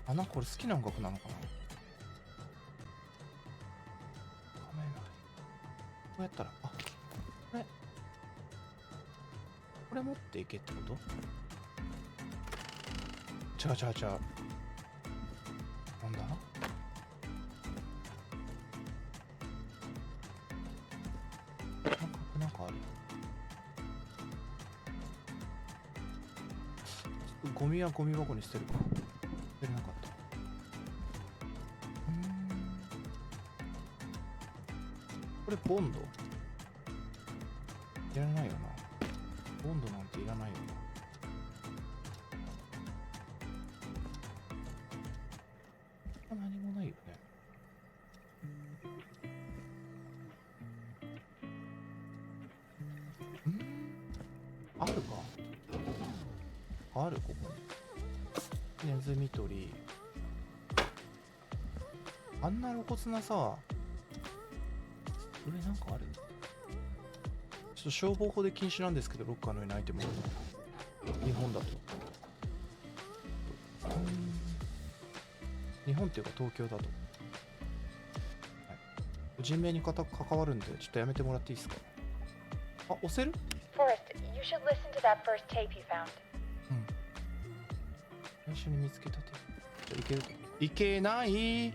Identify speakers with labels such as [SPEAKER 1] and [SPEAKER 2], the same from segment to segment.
[SPEAKER 1] あ、なんかこれ好きな音楽なのかな。仮面ライこうやったら、あ、これ持っていけってこと？違う違う違う。なんだ？なんかある。ゴミはゴミ箱に捨てるか。捨てれなかった。これボンドいらないよな。ボンドなんていらないよな。何もないよね。あるか。ある、ここに。ネズミ捕り。あんな露骨なさ、上なんかある？ちょっと消防法で禁止なんですけど、ロッカーの上にアイテムを。日本だと。日本っていうか東京だと。はい、人命に関わるんで、ちょっとやめてもらっていいですか？あ、押せる？
[SPEAKER 2] Forrest, you should listen to that first tape you found.
[SPEAKER 1] 最初に見つけた手。じゃあいける？いけない。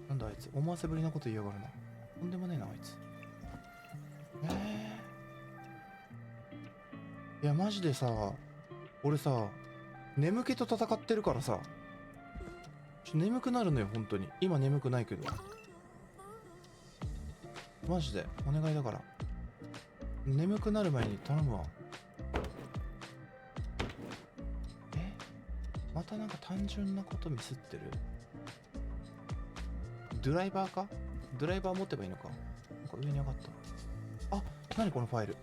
[SPEAKER 1] なんだあいつ、思わせぶりなこと言いやがるな。とんでもねえなあいつ。いやマジでさ、俺さ、眠気と戦ってるからさ、眠くなるのよ本当に。今眠くないけど、マジでお願いだから、眠くなる前に頼むわ。またなんか単純なことミスってる。ドライバーか？ドライバー持てばいいのか。なんか上に上がった。あ、何このファイル。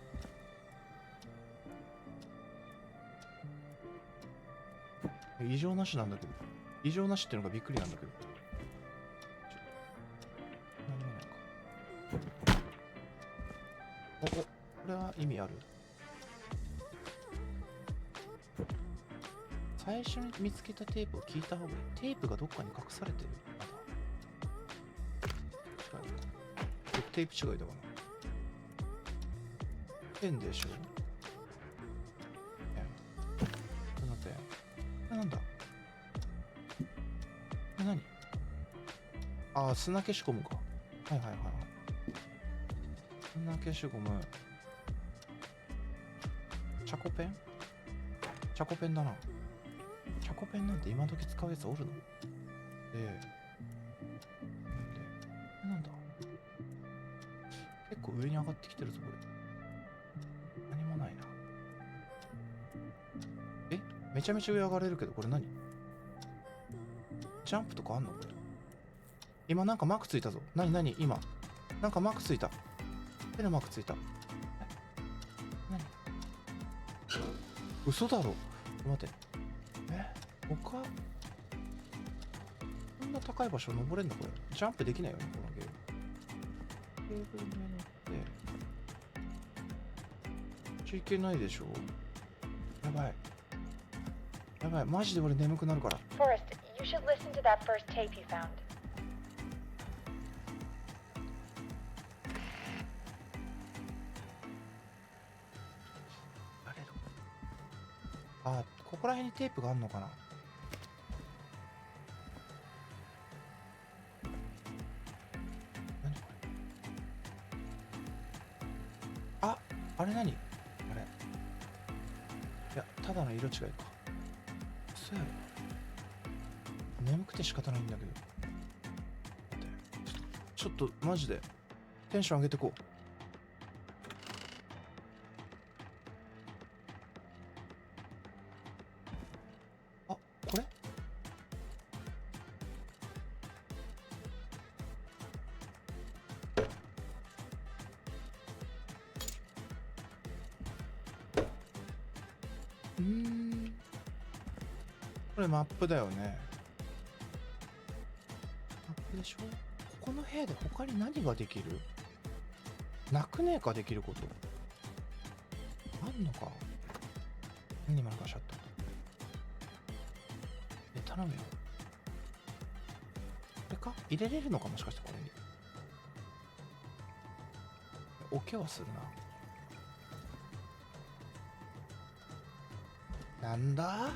[SPEAKER 1] 異常なしなんだけど。異常なしってのがびっくりなんだけど。何もないか。これは意味ある？最初に見つけたテープを聞いた方がいい。テープがどっかに隠されてる。まだ違う。テープ違いだかな。ペンでしょ？ペン。このペン。なんだ？何？ああ、砂消しゴムか。はいはいはいはい。砂消しゴム。チャコペン？チャコペンだな。チャコペンなんて今時使うやつおるの？なんだ？結構上に上がってきてるぞこれ。何もないな。めちゃめちゃ上上がれるけど、これ何？ジャンプとかあんのこれ。今なんかマークついたぞ。何今。なんかマークついた。手のマークついた。何？嘘だろ。待って。他こんな高い場所登れんのこれ。ジャンプできないよね、このゲーム。テーブルに乗って。いけないでしょ。やばい。やばい。マジで俺眠くなるから。
[SPEAKER 2] Forrest, you should listen to that first tape you found.
[SPEAKER 1] あ、ここら辺にテープがあんのかな。何これ。あれ何？あれ。いや、ただの色違いか。そうやろ。眠くて仕方ないんだけど。待って。ちょっとマジでテンション上げてこう。これ？これマップだよね。マップでしょ？ここの部屋で他に何ができる？なくねえか、できること。あんのか？何今のかシャッター。頼むよ。か入れれるのか、もしかしてこれに。置けはするな。なんだ、はい、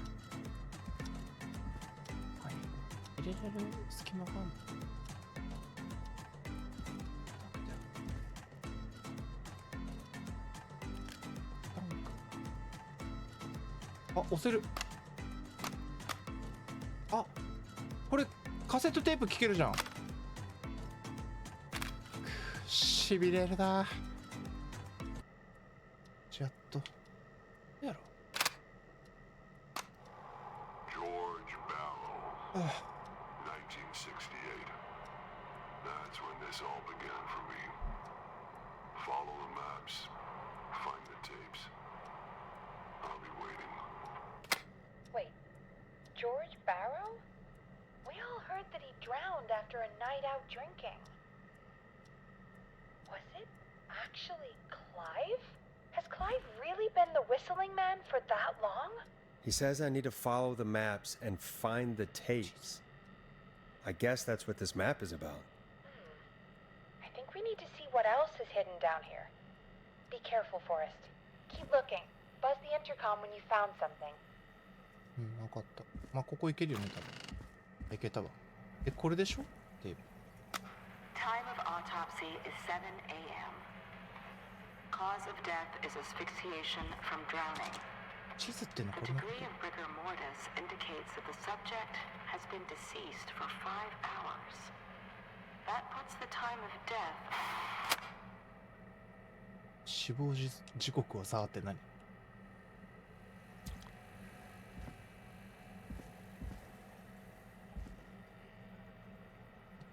[SPEAKER 1] 入れれる隙間があるの。あ、押せる。あ、これカセットテープ聴けるじゃん。しびれるな。やっとやろ。
[SPEAKER 3] George Barrow,
[SPEAKER 1] ああ、
[SPEAKER 3] 1968. That's when this all began for me. Follow the maps. Find the tapes. I'll be waiting.
[SPEAKER 2] Wait, George Barrow? We all heard that he drowned after a night out drinking. Was it actually Clive? Has Clive really been the whistling man for that long?
[SPEAKER 4] He says I need to follow the maps and find the tapes. I guess that's what this map is about.
[SPEAKER 2] I think we need to see what else is hidden down here. Be careful, Forrest. Keep looking. Buzz the intercom when you found something.
[SPEAKER 1] うん、分かった。まあここ行けるよね、多分。行けたわ。え、これでしょテープ。
[SPEAKER 5] Time of autopsy is 7 a.m. Cause of death is asphyxiation from drowning.
[SPEAKER 1] 地図ってのこ
[SPEAKER 5] The
[SPEAKER 1] れな
[SPEAKER 5] degree of rigor mortis indicates that the subject has been deceased for 5 hours. That puts the time of death.
[SPEAKER 1] 死亡時刻はさーって何？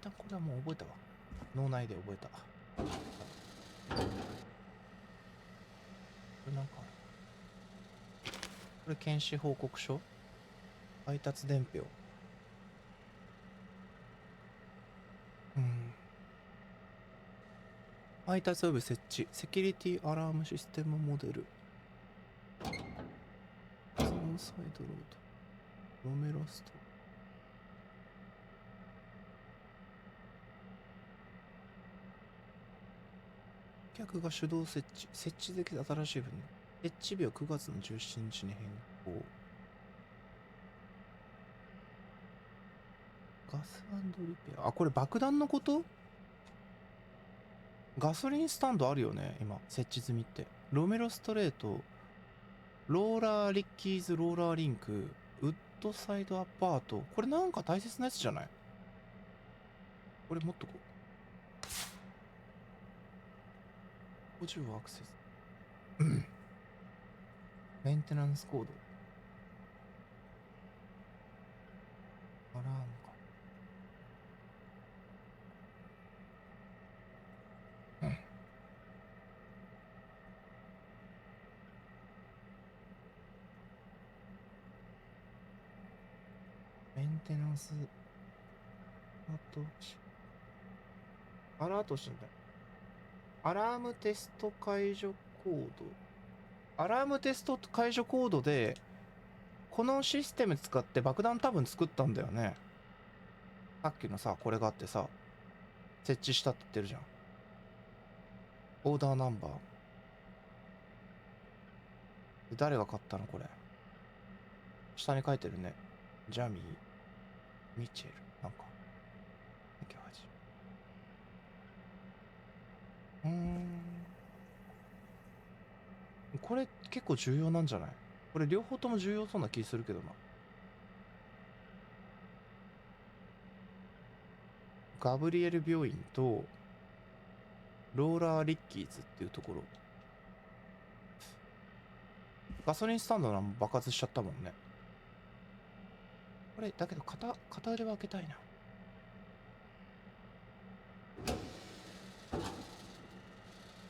[SPEAKER 1] 一旦これはもう覚えたわ。脳内で覚えた。これなんかある。これ検視報告書、配達伝票。配達及び設置、セキュリティアラームシステムモデル。スローサイドロード、ロメロスト。客が手動設置、設置できた新しい分。設置日を9月の17日に変更。ガス&リペア。あ、これ爆弾のこと？ガソリンスタンドあるよね、今、設置済みって。ロメロストレート、ローラーリッキーズローラーリンク、ウッドサイドアパート。これなんか大切なやつじゃない？これ持っとこう。補充アクセス。メンテナンスコード。アラームか。メンテナンスアラートしんだ。アラームテスト解除コード。アラームテスト解除コードでこのシステム使って爆弾多分作ったんだよね。さっきのさ、これがあってさ、設置したって言ってるじゃん。オーダーナンバー。誰が買ったのこれ。下に書いてるね。ジャミー、ミチェル、なんか。これ結構重要なんじゃない？これ両方とも重要そうな気するけどな。ガブリエル病院とローラー・リッキーズっていうところ。ガソリンスタンドの爆発しちゃったもんね。これだけど片腕は開けたいな。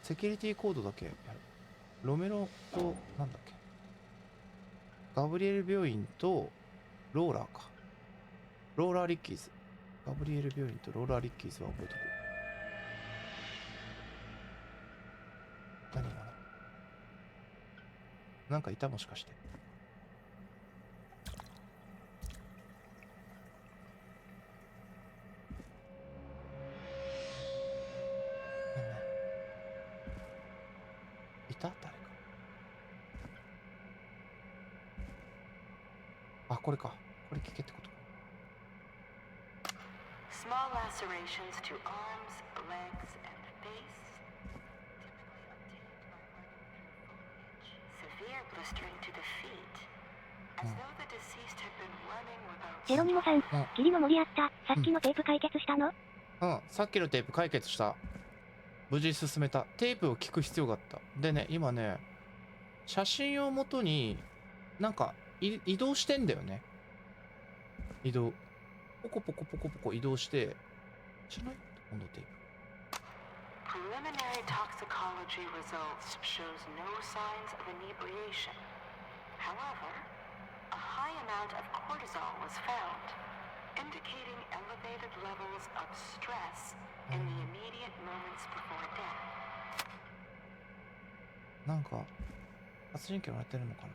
[SPEAKER 1] セキュリティコードだけやる。ロメロとなんだっけ、ガブリエル病院とローラーか。ローラー・リッキーズ。ガブリエル病院とローラー・リッキーズは覚えとこう。何がなんかいた、もしかして。た誰か。あ、これか。これ聞けってことか。
[SPEAKER 5] Small lacerations to arms, legs, and face, typically obtained by running through foliage. Severe blistering to the feet, as though the deceased had been running without
[SPEAKER 6] ジェロニモさん、キリの森あった。さっきのテープ解決したの？
[SPEAKER 1] うん、さっきのテープ解決した。無事進めた。テープを聞く必要があった。でね、今ね、写真をもとに、なんか移動してんだよね。移動。ポコポコポコポコ移動して、知らない？今度テープ。
[SPEAKER 5] Preliminary toxicology results shows no signs of inebriation. However, a high amount of cortisol was found, indicating elevated levels of stress in the immediate moments before death.
[SPEAKER 1] なんか、発電機割れてるのかな？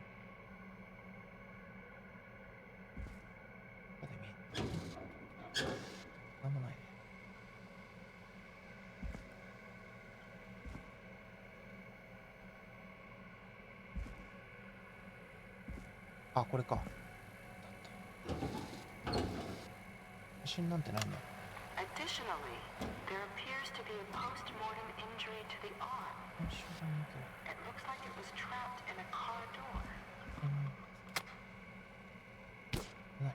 [SPEAKER 1] ここで見える。なんもないね。あ、これか。写真なんてないんだ。
[SPEAKER 5] Additionally, there appears to be a post-mortem injury to the arm.
[SPEAKER 1] しょうがないけど。
[SPEAKER 5] It looks like it was trapped in a car door.
[SPEAKER 1] ない。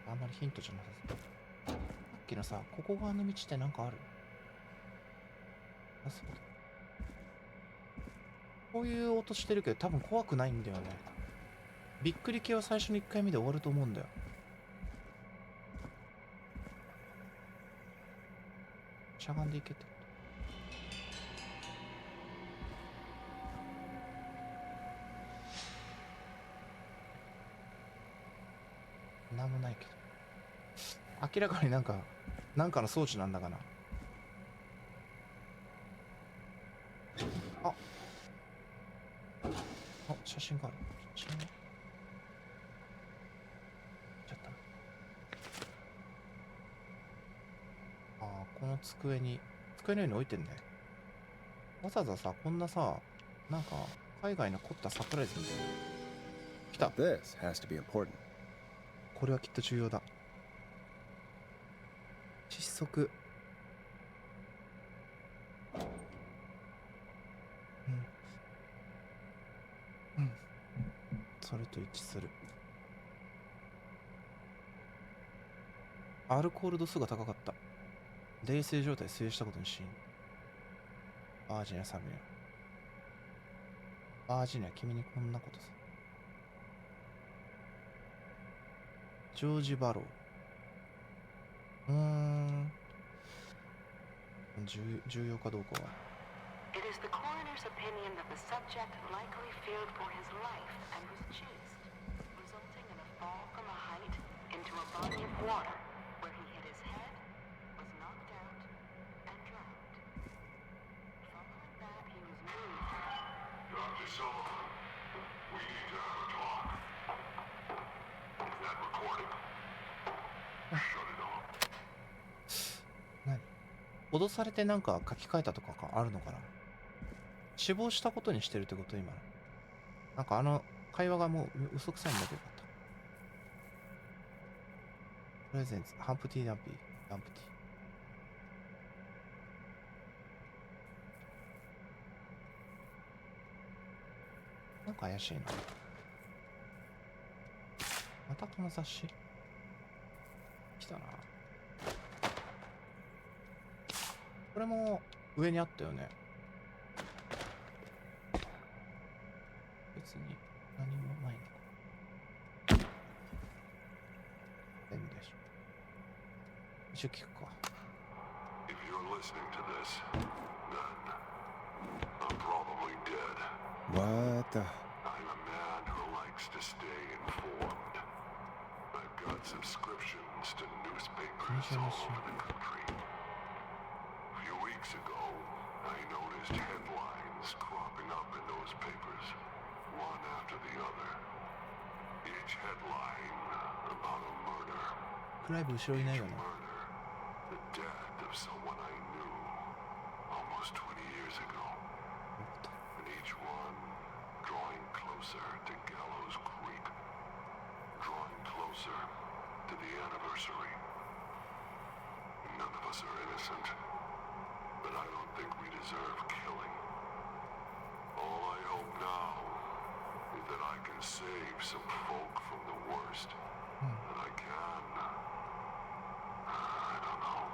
[SPEAKER 1] あんまりヒントじゃなさそう。さっきのさ、ここ側の道ってなんかある？あ、そうだ。こういう音してるけど多分怖くないんだよね。びっくり系は最初の1回目で終わると思うんだよ。しゃがんでいけってこと。なんもないけど。明らかになんかの装置なんだかな。あ、写真がある。写真ね。ちゃったな。ああ、この机の上に置いてんね。わざわざさ、こんなさ、なんか海外の凝ったサプライズみたいな。来た。
[SPEAKER 4] This has to be important.
[SPEAKER 1] これはきっと重要だ。窒息。それと一致する。アルコール度数が高かった。冷静状態で水泳したことに死因。バージニア・サビア。バージニア、君にこんなことさ。ジョージ・バロー。重要かどうかは。
[SPEAKER 5] It is the coroner's opinion that the subject likely feared for his life and was chased, resulting in a fall from a height into a body of water, where he hit his head, was knocked out, and drowned. Following that, he was moved.
[SPEAKER 3] Dr. Sullivan, we need to have a talk. Is that recording? Shut it off.
[SPEAKER 1] 何？脅されてなんか書き換えたとかあるのかな？死亡したことにしてるってこと今の。なんか会話がもう嘘くさいんだけどよかった。プレゼンツ、ハンプティ・ダンプティ。なんか怪しいな。またこの雑誌来たな。これも上にあったよね。別に何もないのか。変でしょ。一応聞くか。
[SPEAKER 3] If you're listening to this, then I'm probably dead.
[SPEAKER 4] What the?
[SPEAKER 3] I'm a man who likes to stay informed. I've got subscriptions to newspapers all over the country. A few weeks ago, I noticed headlines cropping up in those papers, one after the other. Each headline about a murder.
[SPEAKER 1] クライブ後ろいないよな。
[SPEAKER 3] Murder. The death of someone I knew almost 20 years ago. closer to Gallows Creek, drawing closer to the anniversary. None of us are innocent, but I don't think we deserve killing. All I hope now is that I can save some folk from the worst. And I can. I don't know.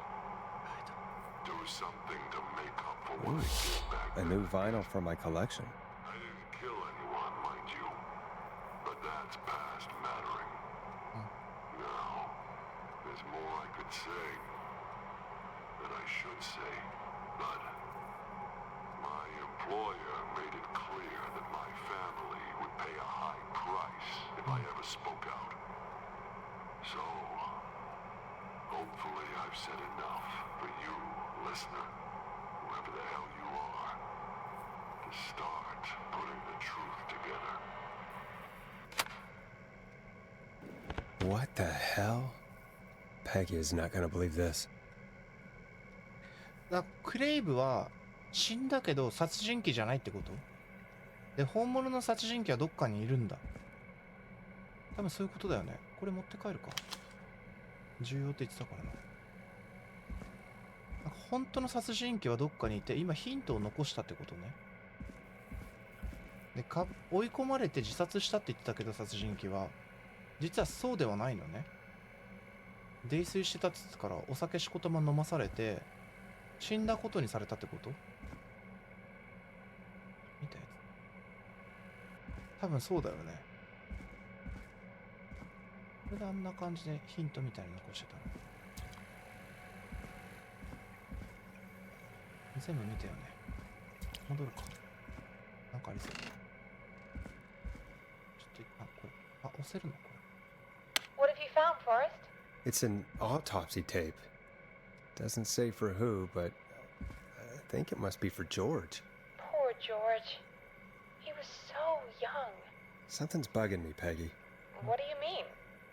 [SPEAKER 3] Do something to make up for what I did back
[SPEAKER 4] A
[SPEAKER 3] then.
[SPEAKER 4] new vinyl for my collection.
[SPEAKER 3] I didn't kill anyone, mind you. But that's past mattering. Now, there's more I could say. That I should say. But my employer made it clear that my family would pay a high price if I ever spoke out. So, hopefully I've said enough for you, listener, whoever the hell you are, to start putting the truth together.
[SPEAKER 4] What the hell? Peggy is not gonna believe this.
[SPEAKER 1] クレイブは死んだけど殺人鬼じゃないってこと？で、本物の殺人鬼はどっかにいるんだ。多分そういうことだよね。これ持って帰るか。重要って言ってたからな。なんか本当の殺人鬼はどっかにいて、今ヒントを残したってことね。で、追い込まれて自殺したって言ってたけど、殺人鬼は実はそうではないのね。泥酔してたって言ってたから、お酒しこたま飲まされて死んだことにされたってこと？見たやつ。多分そうだよね。これであんな感じでヒントみたいに残してたの。全部見たよね。戻るか。なんかありそう。ちょっと、これ。押せるのこれ。
[SPEAKER 2] What have you found, Forrest?
[SPEAKER 4] It's an autopsy tape. Doesn't say for who, but I think it must be for George.
[SPEAKER 2] Poor George. He was so young.
[SPEAKER 4] Something's bugging me, Peggy.
[SPEAKER 2] What do you mean?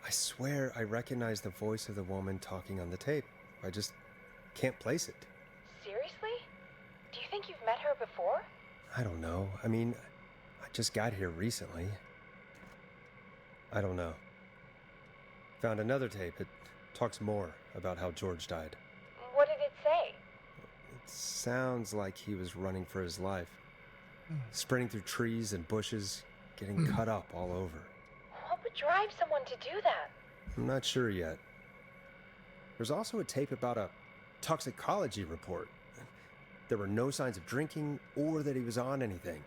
[SPEAKER 4] I swear I recognize the voice of the woman talking on the tape. I just can't place it.
[SPEAKER 2] Seriously? Do you think you've met her before?
[SPEAKER 4] I don't know. I mean, I just got here recently. I don't know. Found another tape. It talks more about how George died.
[SPEAKER 2] What did it say?
[SPEAKER 4] It sounds like he was running for his life. Sprinting through trees and bushes, getting cut up all over.
[SPEAKER 2] What would drive someone to do that?
[SPEAKER 4] I'm not sure yet. There's also a tape about a toxicology report. There were no signs of drinking or that he was on anything.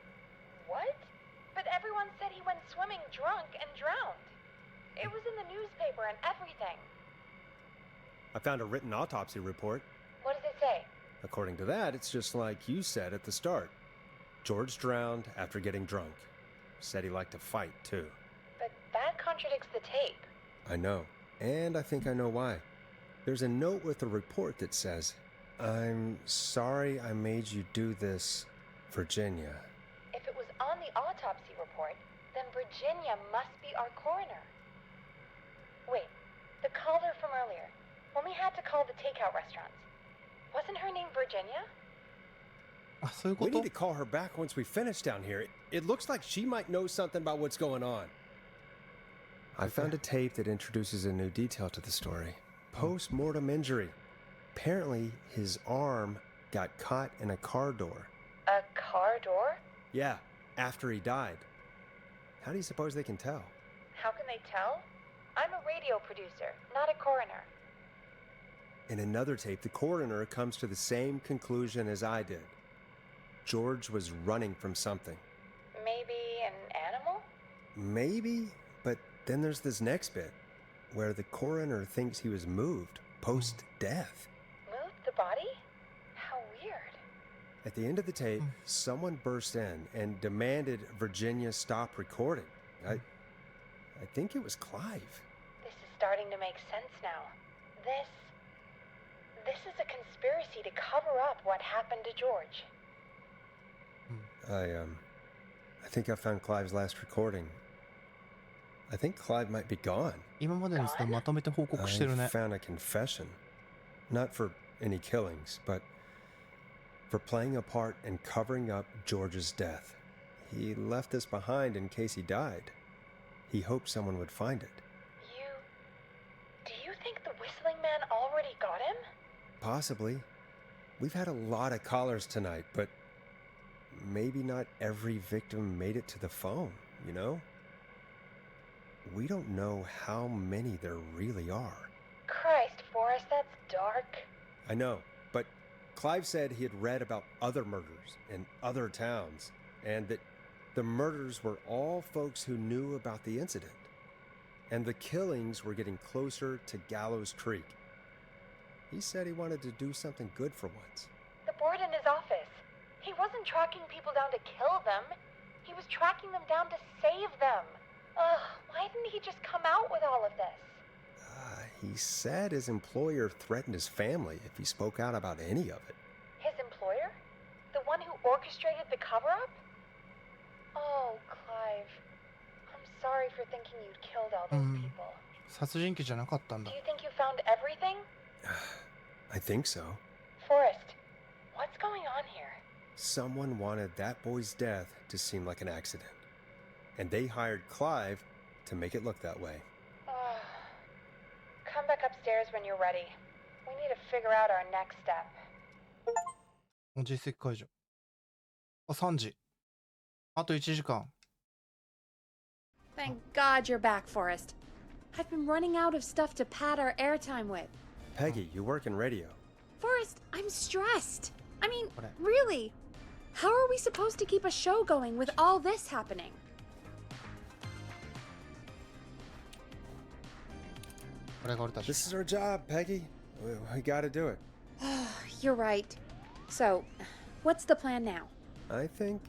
[SPEAKER 2] What? But everyone said he went swimming drunk and drowned. It was in the newspaper and everything.
[SPEAKER 4] I found a written autopsy report.
[SPEAKER 2] What does it say?
[SPEAKER 4] According to that, it's just like you said at the start. George drowned after getting drunk. Said he liked to fight, too.
[SPEAKER 2] But that contradicts the tape.
[SPEAKER 4] I know. And I think I know why. There's a note with the report that says, "I'm sorry I made you do this, Virginia."
[SPEAKER 2] If it was on the autopsy report, then Virginia must be our coroner. Wait, the caller from earlier, when we had to call the takeout restaurants, wasn't her name Virginia?
[SPEAKER 1] あ、そういうこ
[SPEAKER 4] We
[SPEAKER 1] と？
[SPEAKER 4] need to call her back once we finish down here. It looks like she might know something about what's going on. I found a tape that introduces a new detail to the story. Post-mortem injury. Apparently, his arm got caught in a car door.
[SPEAKER 2] A car door?
[SPEAKER 4] Yeah, after he died. How do you suppose they can tell?
[SPEAKER 2] How can they tell? I'm a radio producer, not a coroner.
[SPEAKER 4] In another tape, the coroner comes to the same conclusion as I did. George was running from something.
[SPEAKER 2] Maybe an animal?
[SPEAKER 4] Maybe, but then there's this next bit where the coroner thinks he was moved post-death.
[SPEAKER 2] Moved the body? How weird.
[SPEAKER 4] At the end of the tape, someone burst in and demanded Virginia stop recording. I think it was Clive.
[SPEAKER 2] This is starting to make sense now. This is a conspiracy to cover up what happened to George.
[SPEAKER 4] I think I found Clive's last recording. I think Clive might be gone.
[SPEAKER 1] 今までのそのまとめて報告して
[SPEAKER 4] I
[SPEAKER 1] るね。
[SPEAKER 4] found a confession. Not for any killings, but for playing a part in covering up George's death. He left this behind in case he died. He hoped someone would find it.
[SPEAKER 2] Do you think the whistling man already got him?
[SPEAKER 4] Possibly. We've had a lot of callers tonight, but maybe not every victim made it to the phone, you know? We don't know how many there really are.
[SPEAKER 2] Christ, Forrest, that's dark.
[SPEAKER 4] I know, but Clive said he had read about other murders in other towns, and that the murders were all folks who knew about the incident. And the killings were getting closer to Gallows Creek. He said he wanted to do something good for once.
[SPEAKER 2] The board in his office. He wasn't tracking people down to kill them. He was tracking them down to save them. Ugh, why didn't he just come out with all of this?
[SPEAKER 4] He said his employer threatened his family if he spoke out about any of it.
[SPEAKER 2] His employer? The one who orchestrated the cover-up? Oh, Clive. I'm sorry for thinking you'd killed all those people.
[SPEAKER 1] 殺人鬼じゃなかったんだ
[SPEAKER 2] Do you think you found everything?
[SPEAKER 4] I think so.
[SPEAKER 2] Forrest, what's going on here?
[SPEAKER 4] Someone wanted that boy's death to seem like an accident. And they hired Clive to make it look that way.
[SPEAKER 2] Come back upstairs when you're ready. We need to figure out our next step.
[SPEAKER 1] 実績解除。あ、3時。あと1時間。
[SPEAKER 7] Thank God you're back, Forrest. I've been running out of stuff to pad our airtime with.
[SPEAKER 4] Peggy, you work in radio.
[SPEAKER 7] Forrest, I'm stressed. I mean,
[SPEAKER 1] What?
[SPEAKER 7] really? How are we supposed to keep a show going with all this happening?
[SPEAKER 1] これが俺たち。
[SPEAKER 4] This is our job, Peggy. We gotta do it.
[SPEAKER 7] You're right. So, what's the plan now?
[SPEAKER 4] I think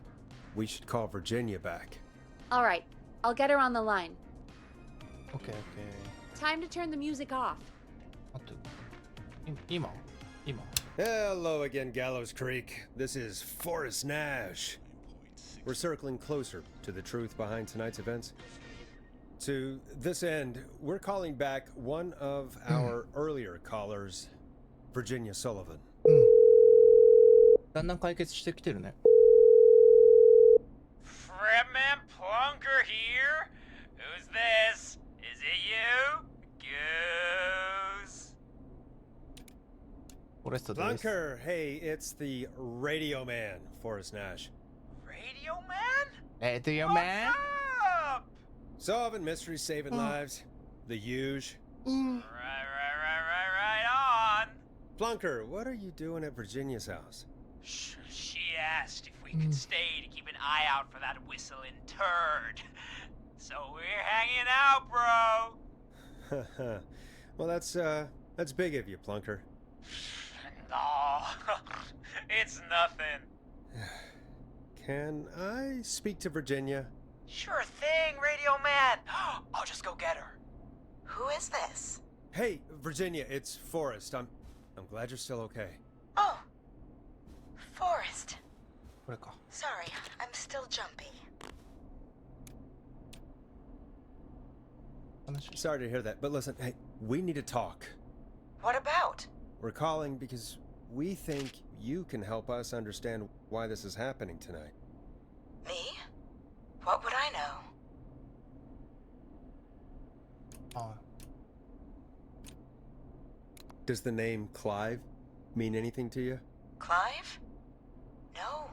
[SPEAKER 4] we should call Virginia back.
[SPEAKER 7] All right, I'll get her on the line.
[SPEAKER 1] OK, OK。
[SPEAKER 7] Time to turn the music off.
[SPEAKER 1] 待って。今
[SPEAKER 4] Hello again, Gallows Creek. This is Forrest Nash. We're circling closer to the truth behind tonight's events. To this end, we're calling back one of our earlier callers, Virginia Sullivan.
[SPEAKER 1] だんだん解決してきてるね。
[SPEAKER 8] Fredman Plunker here? Who's this? Is it you? Goose?
[SPEAKER 1] フォレストです。
[SPEAKER 4] Plunker, hey, it's the radio man, Forrest Nash.
[SPEAKER 8] Radio Man?
[SPEAKER 1] Do you
[SPEAKER 8] What's
[SPEAKER 1] man?
[SPEAKER 8] up?
[SPEAKER 4] Solving mysteries, saving lives. The huge.
[SPEAKER 8] Right on.
[SPEAKER 4] Plunker, what are you doing at Virginia's house?
[SPEAKER 8] She asked if we could stay to keep an eye out for that whistling turd. So we're hanging out, bro.
[SPEAKER 4] Well, that's big of you, Plunker.
[SPEAKER 8] No, it's nothing.
[SPEAKER 4] Can I speak to Virginia?
[SPEAKER 8] Sure thing, Radio Man. I'll just go get her.
[SPEAKER 5] Who is this?
[SPEAKER 4] Hey, Virginia, it's Forrest. I'm glad you're still okay.
[SPEAKER 5] Oh, Forrest.
[SPEAKER 1] これか。
[SPEAKER 5] Sorry, I'm still jumpy.
[SPEAKER 1] 話
[SPEAKER 4] Sorry to hear that, but listen, hey, we need to talk.
[SPEAKER 5] What about?
[SPEAKER 4] We're calling because we think you can help us understand why this is happening tonight.
[SPEAKER 5] Me? What would I know?
[SPEAKER 1] あ
[SPEAKER 4] Does the name Clive mean anything to you?
[SPEAKER 5] Clive? No.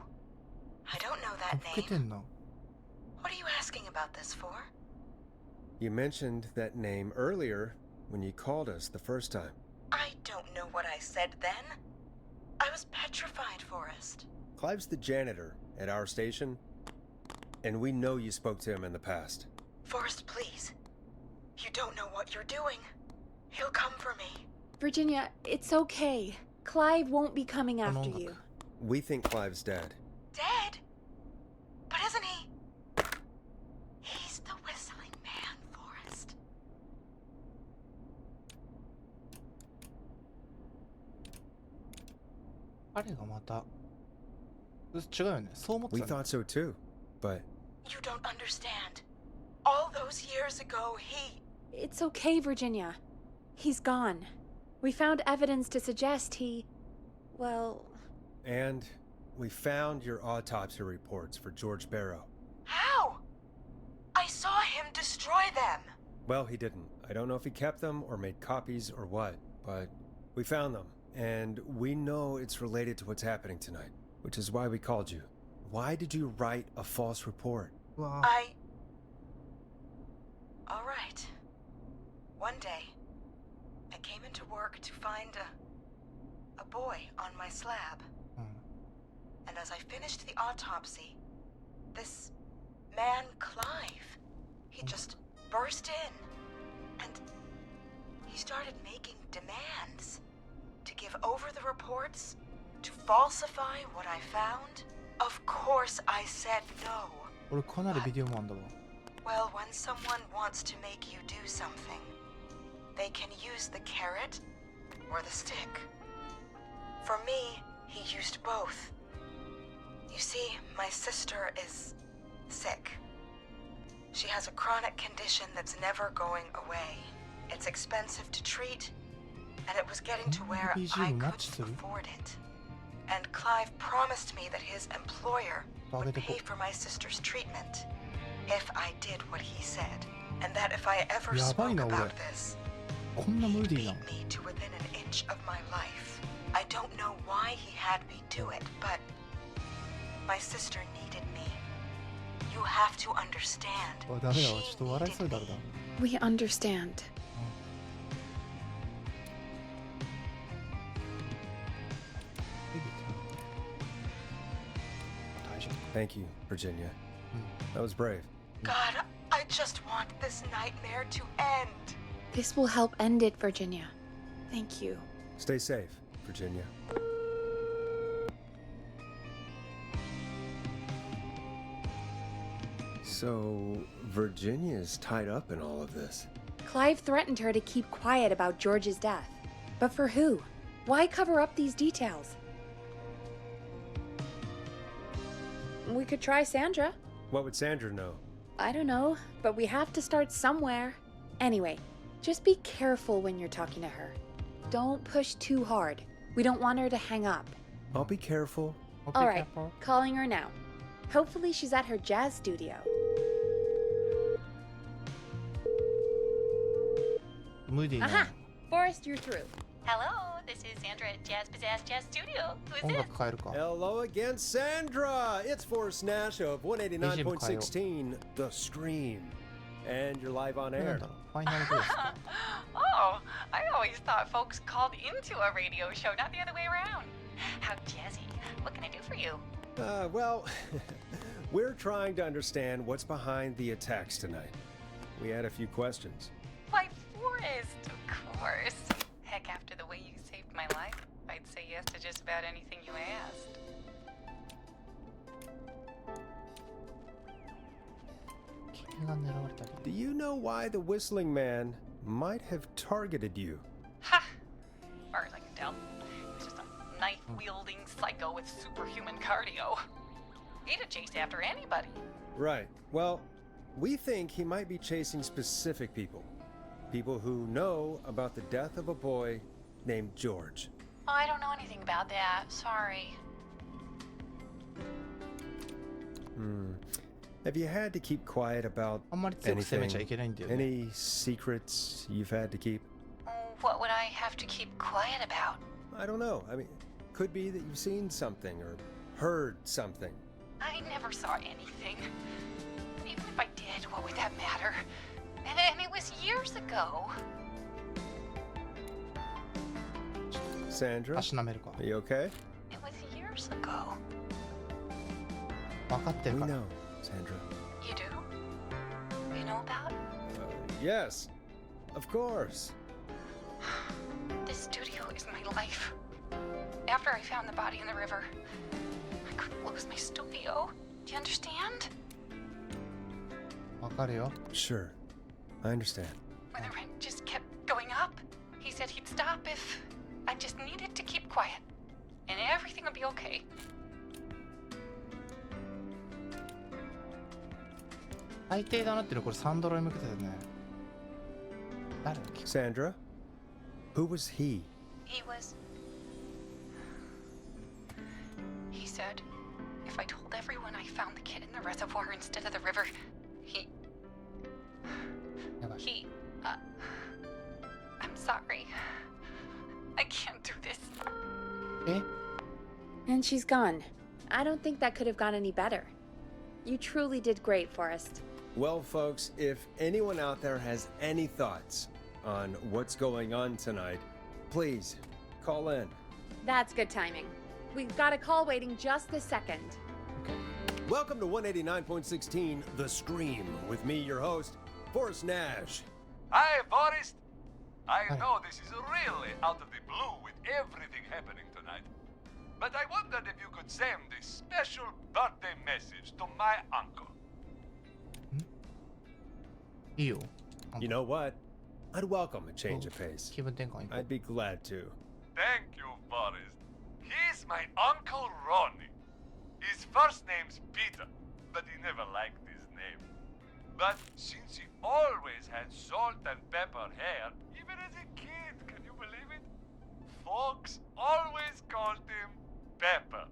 [SPEAKER 5] I don't know
[SPEAKER 1] あ。
[SPEAKER 5] that
[SPEAKER 1] 老けて
[SPEAKER 5] name.
[SPEAKER 1] んな。
[SPEAKER 5] What are you asking about this for?
[SPEAKER 4] You mentioned that name earlier when you called us the first time.
[SPEAKER 5] I don't know what I said then. I was petrified, Forrest.
[SPEAKER 4] Clive's the janitor at our station, and we know you spoke to him in the past.
[SPEAKER 5] Forrest, please. You don't know what you're doing. He'll come for me.
[SPEAKER 7] Virginia, it's okay. Clive won't be coming after
[SPEAKER 1] look.
[SPEAKER 7] you.
[SPEAKER 4] We think Clive's dead.
[SPEAKER 5] Dead? But isn't he? He's the whistling man, Forrest.
[SPEAKER 1] 彼がまた。違うよね。そう思って
[SPEAKER 4] We
[SPEAKER 1] た、ね。
[SPEAKER 4] thought so too, but
[SPEAKER 5] You don't understand. All those years ago, he...
[SPEAKER 7] It's okay, Virginia. He's gone. We found evidence to suggest he... Well...
[SPEAKER 4] and we found your autopsy reports for George Barrow.
[SPEAKER 5] How? I saw him destroy them.
[SPEAKER 4] Well, he didn't. I don't know if he kept them or made copies or what, but we found them, and we know it's related to what's happening tonight, which is why we called you. Why did you write a false report?
[SPEAKER 1] Wow.
[SPEAKER 5] All right. One day, I came into work to find a boy on my slab. And as I finished the autopsy, this man, Clive, he just burst in. And he started making demands to give over the reports, to falsify what I found. Of course I said no.
[SPEAKER 1] 俺かなりビデオもあんだわ。
[SPEAKER 5] Well, when someone wants to make you do something, they can use the carrot or the stick. For me, he used both. You see, my sister is sick. She has a chronic condition that's never going away. It's expensive to treat, and it was getting to where I couldn't afford it. And Clive promised me that his employer would pay for my sister's treatment if I did what he said, and that if I ever spoke about this, he beat me to within an inch of my life. I don't know why he had me do it, but my sister needed me. You have to understand. She needed me.
[SPEAKER 7] We understand.
[SPEAKER 4] Thank you, Virginia. That was brave.
[SPEAKER 5] God, I just want this nightmare to end.
[SPEAKER 7] This will help end it, Virginia. Thank you.
[SPEAKER 4] Stay safe, Virginia. So, Virginia's tied up in all of this.
[SPEAKER 7] Clive threatened her to keep quiet about George's death. But for who? Why cover up these details? We could try Sandra.
[SPEAKER 4] What would Sandra know?
[SPEAKER 7] I don't know, but we have to start somewhere. Anyway, just be careful when you're talking to her. Don't push too hard. We don't want her to hang up.
[SPEAKER 4] I'll be careful.
[SPEAKER 7] All right, calling her now. Hopefully she's at her jazz studio. Aha! Forrest, you're through.
[SPEAKER 9] Hello, this is Sandra at Jazz Pizzazz Jazz Studio. Who is this?
[SPEAKER 4] Hello again, Sandra! It's Forrest Nash of 189.16, The Scream. And you're live on air.
[SPEAKER 9] Oh, I always thought folks called into a radio show, not the other way around. How jazzy. What can I do for you?
[SPEAKER 4] Well, we're trying to understand what's behind the attacks tonight. We had a few questions.
[SPEAKER 9] Why, Forrest, of course. Heck, after the way you saved my life, I'd say yes to just about anything you asked.
[SPEAKER 4] Do you know why the Whistling Man might have targeted you?
[SPEAKER 9] Ha! As far as I can tell, he was just a knife-wielding psycho with superhuman cardio. He'd have chased after anybody.
[SPEAKER 4] Right. Well, we think he might be chasing specific people. People who know about the death of a boy named George.
[SPEAKER 9] Oh, I don't know anything about that. Sorry.
[SPEAKER 4] Have you had to keep quiet about anything? Any secrets you've had to keep?
[SPEAKER 9] What would I have to keep quiet about?
[SPEAKER 4] I don't know. I mean, could be that you've seen something or heard something.
[SPEAKER 9] I never saw anything. Even if I did, what would that matter? And it was years ago.
[SPEAKER 4] Sandra, are you okay?
[SPEAKER 9] It was years ago.
[SPEAKER 4] We know, Sandra.
[SPEAKER 9] You do? You know about?
[SPEAKER 4] Yes, of course.
[SPEAKER 9] This studio is my life. After I found the body in the river, I couldn't lose my studio. Do you understand?
[SPEAKER 4] Sure, I understand.
[SPEAKER 9] When the rent just kept going up, he said he'd stop if I just needed to keep quiet. And everything would be okay.
[SPEAKER 4] Sandra, who was he?
[SPEAKER 9] He said, if if I told everyone I found the kid in the reservoir instead of the river? He...
[SPEAKER 1] やばい
[SPEAKER 9] He... I'm sorry. I can't do this.
[SPEAKER 1] え
[SPEAKER 7] And she's gone. I don't think that could have gone any better. You truly did great, Forrest.
[SPEAKER 4] Well, folks, if anyone out there has any thoughts on what's going on tonight, please call in.
[SPEAKER 7] That's good timing. We've got a call waiting just this second.
[SPEAKER 4] Welcome to 189.16 The Scream with me, your host, Forrest Nash.
[SPEAKER 10] Hi, Forrest. I know this is really out of the blue with everything happening tonight, but I wondered if you could send a special birthday message to my uncle.
[SPEAKER 1] いいよ。
[SPEAKER 4] You know what? I'd welcome a change of pace.
[SPEAKER 1] 気分転換いこう
[SPEAKER 4] I'd be glad to.
[SPEAKER 10] Thank you, Forrest. He's my Uncle Ronnie. His first name's Peter, but he never liked his name. But since he always had salt and pepper hair, even as a kid, can you believe it? Folks always called him Pepper.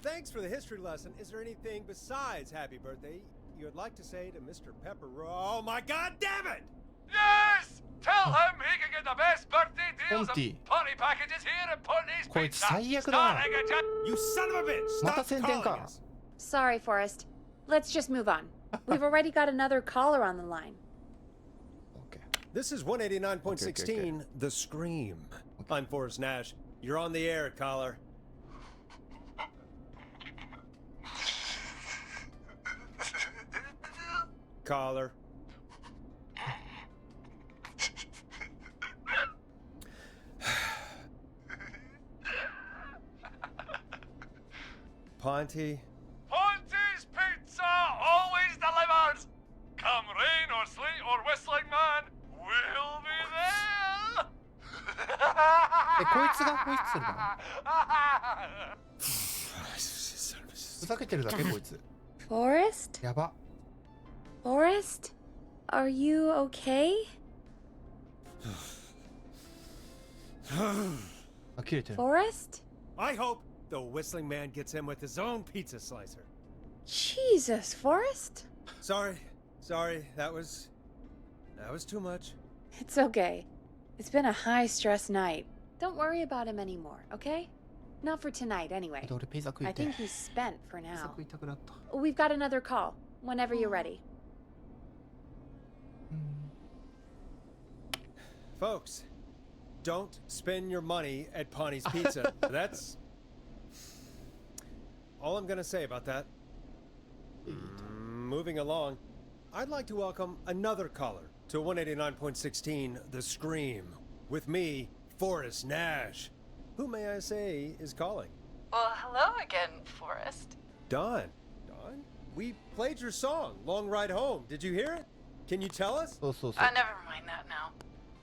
[SPEAKER 4] Thanks for the history lesson. Is there anything besides happy birthday you would like to say to Mr. Pepper? Oh my God, damn it!
[SPEAKER 10] Yes! Tell him he can get the best birthday deals
[SPEAKER 1] Ponty.
[SPEAKER 10] and party packages here at Pony's
[SPEAKER 1] こいつ
[SPEAKER 10] Pizza.
[SPEAKER 1] 最悪だな。
[SPEAKER 10] Starting at
[SPEAKER 4] You son of a bitch!
[SPEAKER 1] また
[SPEAKER 4] Stop
[SPEAKER 1] 宣伝
[SPEAKER 4] calling
[SPEAKER 1] か
[SPEAKER 4] us.
[SPEAKER 7] Sorry, Forrest. Let's just move on. We've already got another caller on the line.
[SPEAKER 1] OK
[SPEAKER 4] This is 189.16
[SPEAKER 1] Okay.
[SPEAKER 4] The Scream. I'm Forrest Nash. You're on the air, caller. Caller. Ponty.
[SPEAKER 10] Ponty's Pizza always delivers. Come rain or sleet or whistling man, we'll be there.
[SPEAKER 1] えこいつがホイッスルだふざけてるだけこいつ
[SPEAKER 7] Forrest?
[SPEAKER 1] やば
[SPEAKER 7] Forrest? Are you okay?
[SPEAKER 1] あ切れてる
[SPEAKER 7] Forrest?
[SPEAKER 4] I hope the whistling man gets him with his own pizza slicer.
[SPEAKER 7] Jesus, Forrest?
[SPEAKER 4] Sorry. That was too much.
[SPEAKER 7] It's okay. It's been a high-stress night. Don't worry about him anymore, okay? Not for tonight, anyway.
[SPEAKER 1] で俺ピザ食い
[SPEAKER 7] I
[SPEAKER 1] て
[SPEAKER 7] think he's spent for
[SPEAKER 1] ピザ
[SPEAKER 7] now.
[SPEAKER 1] 食いたくなった
[SPEAKER 7] We've got another call. Whenever you're ready.
[SPEAKER 4] Folks, don't spend your money at Pawnee's Pizza. That's all I'm gonna say about that. Moving along, I'd like to welcome another caller to 189.16 The Scream with me, Forrest Nash. Who may I say is calling?
[SPEAKER 9] Well, hello again, Forrest.
[SPEAKER 4] Don. Don? We played your song, Long Ride Home. Did you hear it? Can you tell us?
[SPEAKER 1] そうそうそう
[SPEAKER 9] Never mind that now.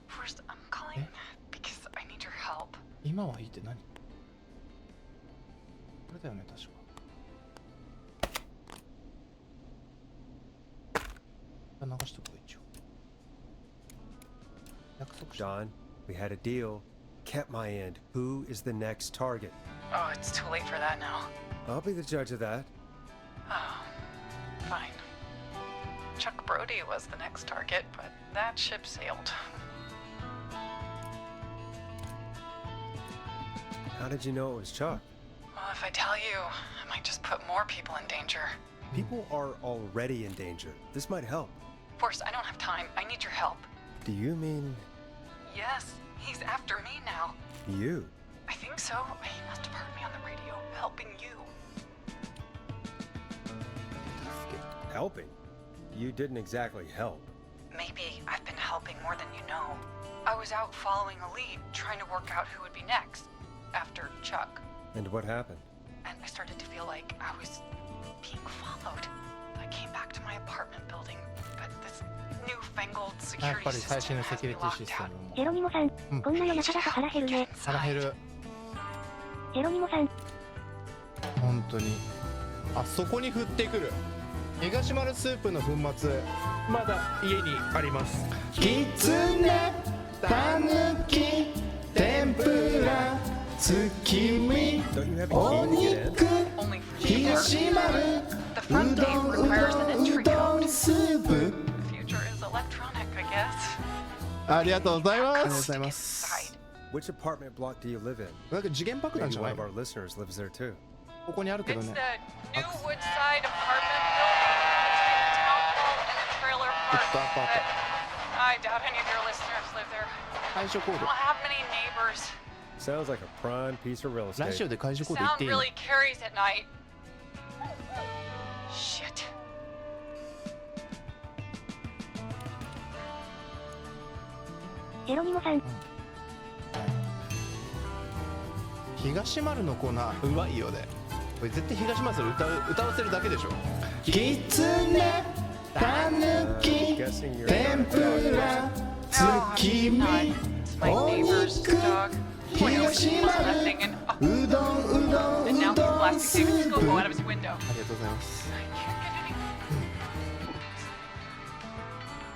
[SPEAKER 9] Forrest, I'm calling because I need your help.
[SPEAKER 1] 今はいいって何これだよね確か流しとくわ一応約束した
[SPEAKER 4] Don, we had a deal. Kept my end. Who is the next target?
[SPEAKER 9] Oh, it's too late for that now.
[SPEAKER 4] I'll be the judge of that.
[SPEAKER 9] Oh, fine. Chuck Brody was the next target, but that ship sailed.
[SPEAKER 4] How did you know it was Chuck?
[SPEAKER 9] Well, if I tell you, I might just put more people in danger.
[SPEAKER 4] People are already in danger. This might help.
[SPEAKER 9] Forrest, I don't have time. I need your help.
[SPEAKER 4] Do you mean
[SPEAKER 9] Yes, he's after me now.
[SPEAKER 4] you?
[SPEAKER 9] I think so. He must have heard me on the radio, helping you.
[SPEAKER 4] Helping? You didn't exactly help.
[SPEAKER 9] Maybe I've been helping more than you know. I was out following a lead, trying to work out who would be next, after Chuck.
[SPEAKER 4] And what happened?
[SPEAKER 9] And I started to feel like I was being followed. I came back to my apartment building, but this newfangled
[SPEAKER 1] やっ
[SPEAKER 9] security
[SPEAKER 1] ぱり最新
[SPEAKER 9] system
[SPEAKER 1] のセ
[SPEAKER 9] has
[SPEAKER 1] キュ
[SPEAKER 9] me
[SPEAKER 1] リティシ
[SPEAKER 9] locked
[SPEAKER 1] ステ
[SPEAKER 9] out.
[SPEAKER 1] ムも
[SPEAKER 6] ジェロニモさん、こんな夜中だと腹減るね。
[SPEAKER 1] 腹減る
[SPEAKER 6] ジェロニモさん、
[SPEAKER 1] 本当にあそこに振ってくる東丸スープの粉末まだ家にありますきつねたぬき天ぷら月見
[SPEAKER 4] Don't you have a
[SPEAKER 1] お
[SPEAKER 4] key to get in?
[SPEAKER 1] 肉
[SPEAKER 9] Only for
[SPEAKER 1] 東丸
[SPEAKER 9] The front gate requires an entry
[SPEAKER 1] うど
[SPEAKER 9] code.
[SPEAKER 1] んスープ
[SPEAKER 9] The future is electronic, I guess.
[SPEAKER 1] ありがとうございま
[SPEAKER 9] ありがとうご
[SPEAKER 1] す
[SPEAKER 9] ざいます
[SPEAKER 4] Which apartment block do you live in?
[SPEAKER 1] なんか次元爆弾
[SPEAKER 4] Maybe
[SPEAKER 1] じゃな
[SPEAKER 4] one
[SPEAKER 1] い
[SPEAKER 4] of our listeners lives there too.
[SPEAKER 1] ここにあるけど
[SPEAKER 9] It's
[SPEAKER 1] ね
[SPEAKER 9] the new Woodside apartment building between the town hall and the trailer
[SPEAKER 1] ウ
[SPEAKER 9] park.
[SPEAKER 1] ッドアパー
[SPEAKER 9] But I doubt any of your listeners live there.
[SPEAKER 1] ト解除コー
[SPEAKER 9] I
[SPEAKER 1] ド
[SPEAKER 9] don't have many neighbors.
[SPEAKER 4] Sounds like a prime piece of real
[SPEAKER 1] ラジオ
[SPEAKER 4] estate.
[SPEAKER 1] で解除コード言っ
[SPEAKER 9] Sound
[SPEAKER 1] ていいの
[SPEAKER 9] really carries at night. Shit.
[SPEAKER 6] ジェロニモさん、
[SPEAKER 1] 東丸のコーナーうまいよねこれ絶対東丸それ歌わせるだけでしょきつねたぬき
[SPEAKER 4] Guessing you're
[SPEAKER 1] 天ぷら
[SPEAKER 9] No,
[SPEAKER 1] 月
[SPEAKER 9] I'm not.
[SPEAKER 1] 見
[SPEAKER 9] It's my
[SPEAKER 1] お
[SPEAKER 9] neighbor's
[SPEAKER 1] 肉
[SPEAKER 9] dog. Boy,
[SPEAKER 1] 東
[SPEAKER 9] nobody
[SPEAKER 1] 丸
[SPEAKER 9] that thing and, oh,
[SPEAKER 1] うどんうどん
[SPEAKER 9] and
[SPEAKER 1] う
[SPEAKER 9] now he's
[SPEAKER 1] どん
[SPEAKER 9] blasting
[SPEAKER 1] ス
[SPEAKER 9] David
[SPEAKER 1] ープ
[SPEAKER 9] Scopo
[SPEAKER 1] あ
[SPEAKER 9] out of his window.
[SPEAKER 1] りがとうございます
[SPEAKER 9] I can't get any.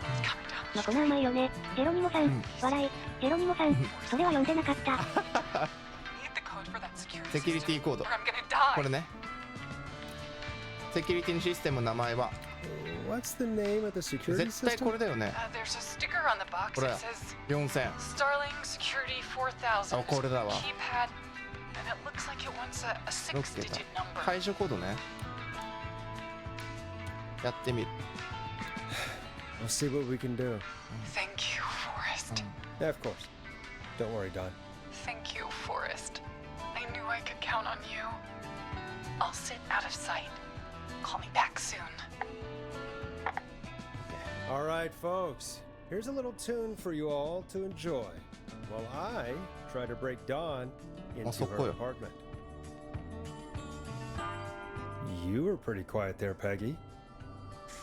[SPEAKER 9] It's coming down
[SPEAKER 6] ま
[SPEAKER 9] the
[SPEAKER 6] このう
[SPEAKER 9] street.
[SPEAKER 6] まいよね。ジェロニモさん、笑い。ジェロニモさん、それは読んでなかった。
[SPEAKER 9] I need the code for that security
[SPEAKER 1] セキュリティ
[SPEAKER 9] system,
[SPEAKER 1] コード
[SPEAKER 9] or I'm gonna
[SPEAKER 1] これ
[SPEAKER 9] die.
[SPEAKER 1] ねセキュリティのシステムの名前は
[SPEAKER 4] What's the name of the security
[SPEAKER 1] 絶対こ
[SPEAKER 4] system?
[SPEAKER 1] れだよね
[SPEAKER 9] There's a sticker on the box
[SPEAKER 1] これ
[SPEAKER 9] that says
[SPEAKER 1] 4000
[SPEAKER 9] Starling Security 4000.
[SPEAKER 1] あこれだわ
[SPEAKER 9] Keypad, and it looks like it wants a
[SPEAKER 1] 6桁
[SPEAKER 9] 6-digit number.
[SPEAKER 1] 解除コードねやってみる
[SPEAKER 4] We'll see what we can do.
[SPEAKER 9] Thank you, Forrest.
[SPEAKER 4] Yeah, of course. Don't worry, Don.
[SPEAKER 9] Thank you, Forrest. I knew I could count on you. I'll sit out of sight. Call me back soon.
[SPEAKER 4] All right, folks. Here's a little tune for you all to enjoy while I try to break Dawn into
[SPEAKER 1] so
[SPEAKER 4] her
[SPEAKER 1] cool.
[SPEAKER 4] apartment. You were pretty quiet there, Peggy.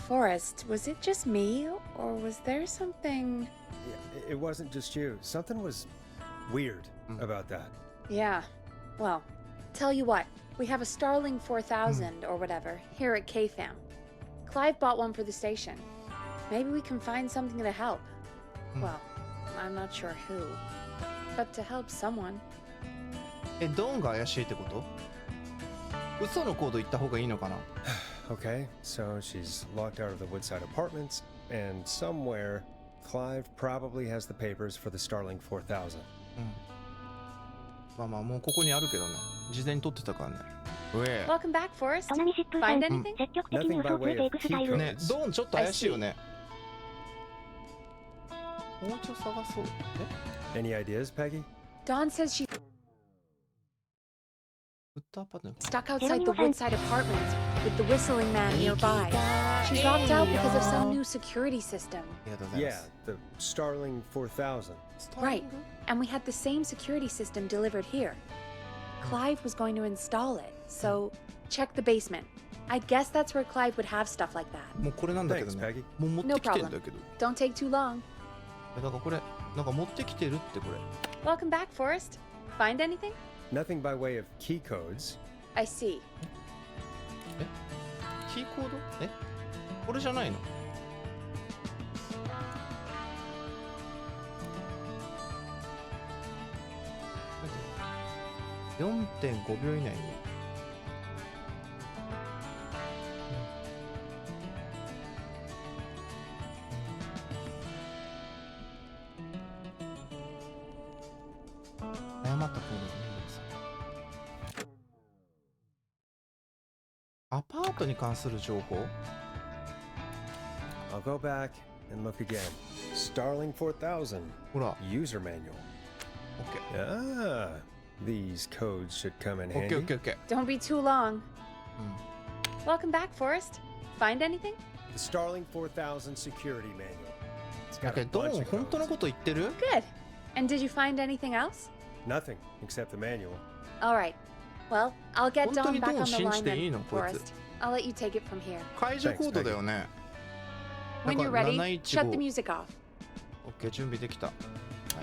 [SPEAKER 7] Forrest, was it just me, or was there something?
[SPEAKER 4] Yeah, it wasn't just you. Something was weird about that.
[SPEAKER 7] Yeah. Well, tell you what, we have a Starling 4000 or whatever here at KFAM. Clive bought one for the station. Maybe we can find something to help. Well, I'm not sure who, but to help someone.
[SPEAKER 1] ドーンが怪しいってこと？嘘のコード言った方がいいのかな？
[SPEAKER 4] Okay, so she's locked out of the Woodside apartments, and somewhere, Clive probably has the papers for the Starling 4000.
[SPEAKER 1] まあまあもうここにあるけどね。事前に撮ってたからね。うえ。
[SPEAKER 7] Welcome back, Forrest.
[SPEAKER 6] トナミ疾風さ
[SPEAKER 7] Find
[SPEAKER 6] ん、
[SPEAKER 7] anything?
[SPEAKER 6] 積極的に嘘をついていくスタイル。
[SPEAKER 1] ね、ドーンちょっと怪しいよね。もうちょっと探そう。
[SPEAKER 4] Any ideas, Peggy?
[SPEAKER 7] Dawn says she's
[SPEAKER 1] ウッドアパートメント。
[SPEAKER 7] stuck outside the Woodside apartments with the whistling man nearby. She's locked out because of some new security system.
[SPEAKER 1] ありがとうございま
[SPEAKER 4] Yeah,
[SPEAKER 1] す。
[SPEAKER 4] the Starling 4000.
[SPEAKER 7] Right, and we had the same security system delivered here. Clive was going to install it, so check the basement. I guess that's where Clive would have stuff like that.
[SPEAKER 1] もうこれなんだけど
[SPEAKER 4] Thanks,
[SPEAKER 1] ね
[SPEAKER 4] Peggy.。
[SPEAKER 1] もう持ってきてんだけど。
[SPEAKER 7] Don't take too long.
[SPEAKER 1] だからこれなんか持ってきてるってこれ。
[SPEAKER 7] Welcome back, Forrest. Find anything?
[SPEAKER 4] Nothing by way of key codes.
[SPEAKER 7] I see.
[SPEAKER 1] キーコード？これじゃないの？4.5 秒以内に。誤ったコードがめんどくさい。アパートに関する情報？
[SPEAKER 4] I'll go back and look again. Starling 4000.
[SPEAKER 1] ほら、
[SPEAKER 4] User manual.
[SPEAKER 1] OK。
[SPEAKER 4] Ah, these codes should come in
[SPEAKER 1] OK
[SPEAKER 4] handy.
[SPEAKER 1] OK OK。
[SPEAKER 7] Don't be too long. Welcome back, Forrest. Find anything?
[SPEAKER 4] The Starling 4000 security manual. It's got a
[SPEAKER 1] OK、ド
[SPEAKER 4] bunch
[SPEAKER 1] ン
[SPEAKER 4] of
[SPEAKER 1] 本当の
[SPEAKER 4] codes.
[SPEAKER 1] こと言ってる？
[SPEAKER 7] Good. And did you find anything else?
[SPEAKER 4] Nothing except the manual.
[SPEAKER 7] All right. Well, I'll get Dawn back on the
[SPEAKER 1] 本当にドン信じ
[SPEAKER 7] line
[SPEAKER 1] ていい
[SPEAKER 7] then,
[SPEAKER 1] のこいつ。
[SPEAKER 7] Forrest. I'll let you take it from here.
[SPEAKER 1] 解除コードだよね。
[SPEAKER 7] When you're ready,
[SPEAKER 1] 715
[SPEAKER 7] shut the music off.
[SPEAKER 1] OK、準備できた。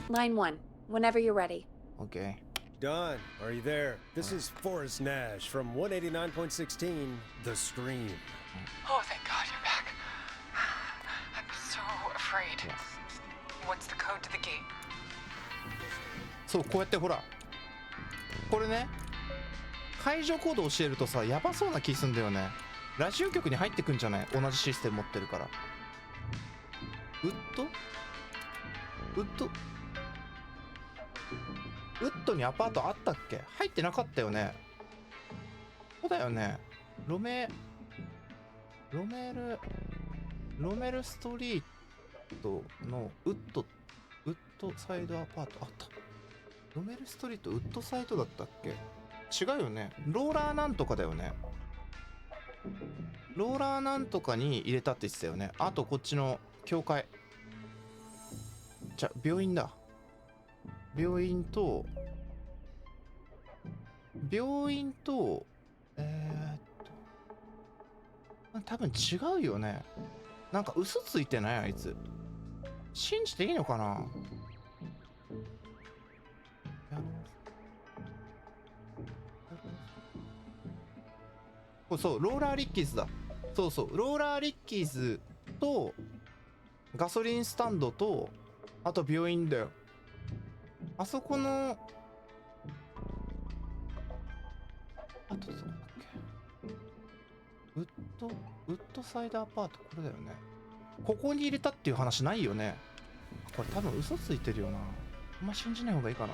[SPEAKER 7] Line 1, whenever you're ready.
[SPEAKER 1] OK。
[SPEAKER 4] Don, are you there? This is Forrest Nash from 189.16 The Stream.
[SPEAKER 9] Oh, thank God you're back. I'm so afraid. What's the code to the gate?
[SPEAKER 1] そう、こうやってほら。これね、排除コード教えるとさ、やばそうな気すんだよね。ラジオ局に入ってくんじゃない？同じシステム持ってるから。ウッドにアパートあったっけ？入ってなかったよね。そうだよね。ロメルストリートのウッドサイドアパートあった。ロメルストリートウッドサイドだったっけ？違うよね。ローラーなんとかだよね。ローラーなんとかに入れたって言ってたよね。あとこっちの教会。じゃ、病院だ。病院と多分違うよね。なんか嘘ついてないあいつ。信じていいのかな。そう、ローラーリッキーズだ。そうそう、ローラーリッキーズとガソリンスタンドとあと病院だよ。あそこのあとどこだっけ。ウッドサイドアパート、これだよね。ここに入れたっていう話ないよね。これ多分嘘ついてるよな。あんま信じない方がいいかな。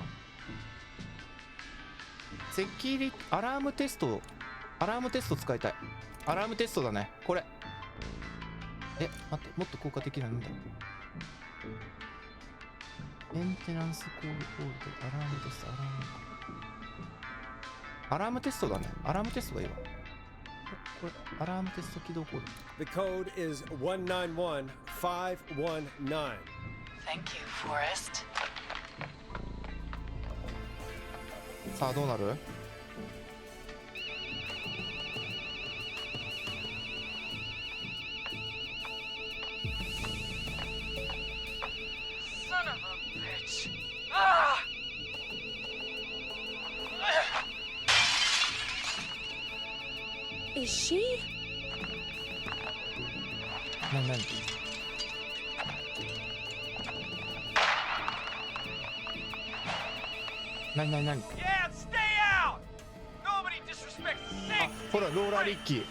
[SPEAKER 1] セキュリティアラームテスト使いたい。アラームテストだねこれ。待って、もっと効果的なのなんだ。メンテナンスコールコールド、アラームテスト、アラームテストだね。アラームテストがいいわ。これアラームテスト起動コード。
[SPEAKER 4] The code is 191519.
[SPEAKER 5] Thank you, Forrest.
[SPEAKER 1] さあどうなる？Is
[SPEAKER 7] she?
[SPEAKER 1] 何？Yeah,
[SPEAKER 8] stay out! Nobody disrespects the
[SPEAKER 1] あ、
[SPEAKER 8] safe.
[SPEAKER 1] ほらローラーリッキー。
[SPEAKER 8] Don't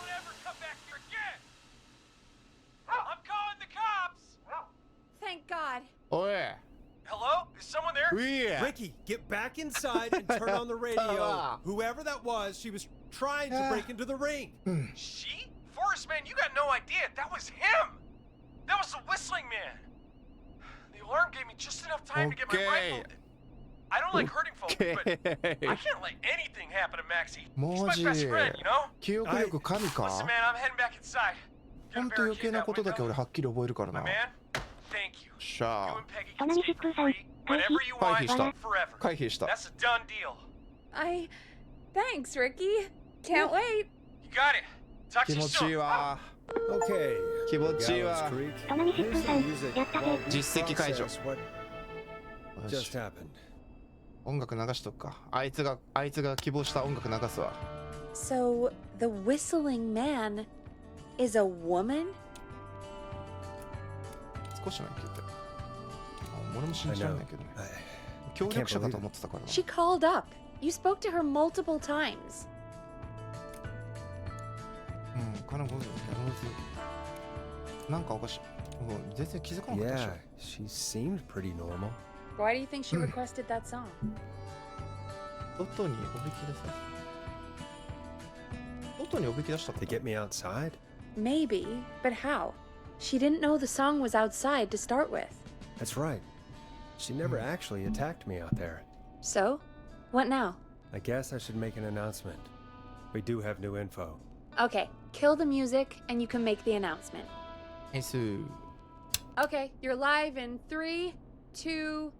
[SPEAKER 8] ever come back here again. I'm calling the cops.
[SPEAKER 7] Thank God.
[SPEAKER 1] おい
[SPEAKER 8] Hello? Is someone there?
[SPEAKER 1] ウィー
[SPEAKER 4] Ricky, get back inside and turn on the radio. Whoever that was, she was trying to break into the ring.
[SPEAKER 8] She? Forrest, man, you got no idea. That was him. That was the whistling man. The alarm gave me just enough time to get my
[SPEAKER 1] Okay.
[SPEAKER 8] rifle loaded. I don't like hurting folks, but I
[SPEAKER 1] ー
[SPEAKER 8] can't let anything happen to Maxie. He's
[SPEAKER 1] マ
[SPEAKER 8] my
[SPEAKER 1] ジ
[SPEAKER 8] best friend, you know?
[SPEAKER 1] 記憶力神
[SPEAKER 8] Listen,
[SPEAKER 1] か。
[SPEAKER 8] man, I'm heading back inside.
[SPEAKER 1] ほ
[SPEAKER 8] Gonna
[SPEAKER 1] んと余
[SPEAKER 8] barricade
[SPEAKER 1] 計な
[SPEAKER 8] that
[SPEAKER 1] ことだけ
[SPEAKER 8] window.
[SPEAKER 1] 俺はっきり覚えるから
[SPEAKER 8] My
[SPEAKER 1] な。
[SPEAKER 8] man, thank you.
[SPEAKER 1] しゃ
[SPEAKER 8] You
[SPEAKER 1] あ
[SPEAKER 8] and Peggy
[SPEAKER 6] そ
[SPEAKER 8] can
[SPEAKER 6] のに
[SPEAKER 8] stay
[SPEAKER 6] 疾
[SPEAKER 8] for
[SPEAKER 6] 風さん
[SPEAKER 8] free
[SPEAKER 6] 回
[SPEAKER 8] whenever
[SPEAKER 6] 避
[SPEAKER 8] you
[SPEAKER 1] 回
[SPEAKER 8] want
[SPEAKER 1] 避した
[SPEAKER 8] forever.
[SPEAKER 1] 回避した
[SPEAKER 8] That's a done deal.
[SPEAKER 7] Thanks, Ricky. Can't wait.
[SPEAKER 8] You got it. Talk
[SPEAKER 1] 気
[SPEAKER 8] to you
[SPEAKER 1] 持ちいい
[SPEAKER 8] soon.
[SPEAKER 1] わ。
[SPEAKER 4] Okay.
[SPEAKER 1] 気持ちいい
[SPEAKER 4] Gallows
[SPEAKER 1] わ。
[SPEAKER 4] Creek.
[SPEAKER 6] そのに疾
[SPEAKER 4] Here's
[SPEAKER 6] 風
[SPEAKER 4] the
[SPEAKER 6] さん
[SPEAKER 4] music
[SPEAKER 6] やったぜ
[SPEAKER 4] while we
[SPEAKER 1] 実績解除。
[SPEAKER 4] process what
[SPEAKER 1] よし
[SPEAKER 4] just happened.
[SPEAKER 1] 音楽流しとくか。あいつが希望した音楽流すわ。
[SPEAKER 7] So, the whistling man is a woman?
[SPEAKER 1] 少し前に聞いた。俺も信
[SPEAKER 4] I
[SPEAKER 1] じられ
[SPEAKER 4] know.
[SPEAKER 1] ないけどね。
[SPEAKER 4] I
[SPEAKER 1] 協力者かと思ってたからな。
[SPEAKER 7] She called up. You spoke to her multiple times.
[SPEAKER 1] 彼女ギャローズ。なんかおかしい。もう全然気づかなかったでし
[SPEAKER 4] Yeah, she seemed pretty normal.
[SPEAKER 7] Why do you think she requested that song?
[SPEAKER 1] ょ。外におびき出さ。外におびき出したこ
[SPEAKER 4] To
[SPEAKER 1] と。
[SPEAKER 4] get me outside?
[SPEAKER 7] Maybe, but how? She didn't know the song was outside to start with.
[SPEAKER 4] That's right. She never actually attacked me out there.
[SPEAKER 7] So, what now?
[SPEAKER 4] I guess I should make an announcement. We do have new info.
[SPEAKER 7] Okay, kill the music and you can make the announcement.
[SPEAKER 1] エス。
[SPEAKER 7] Okay, you're live in 3, 2.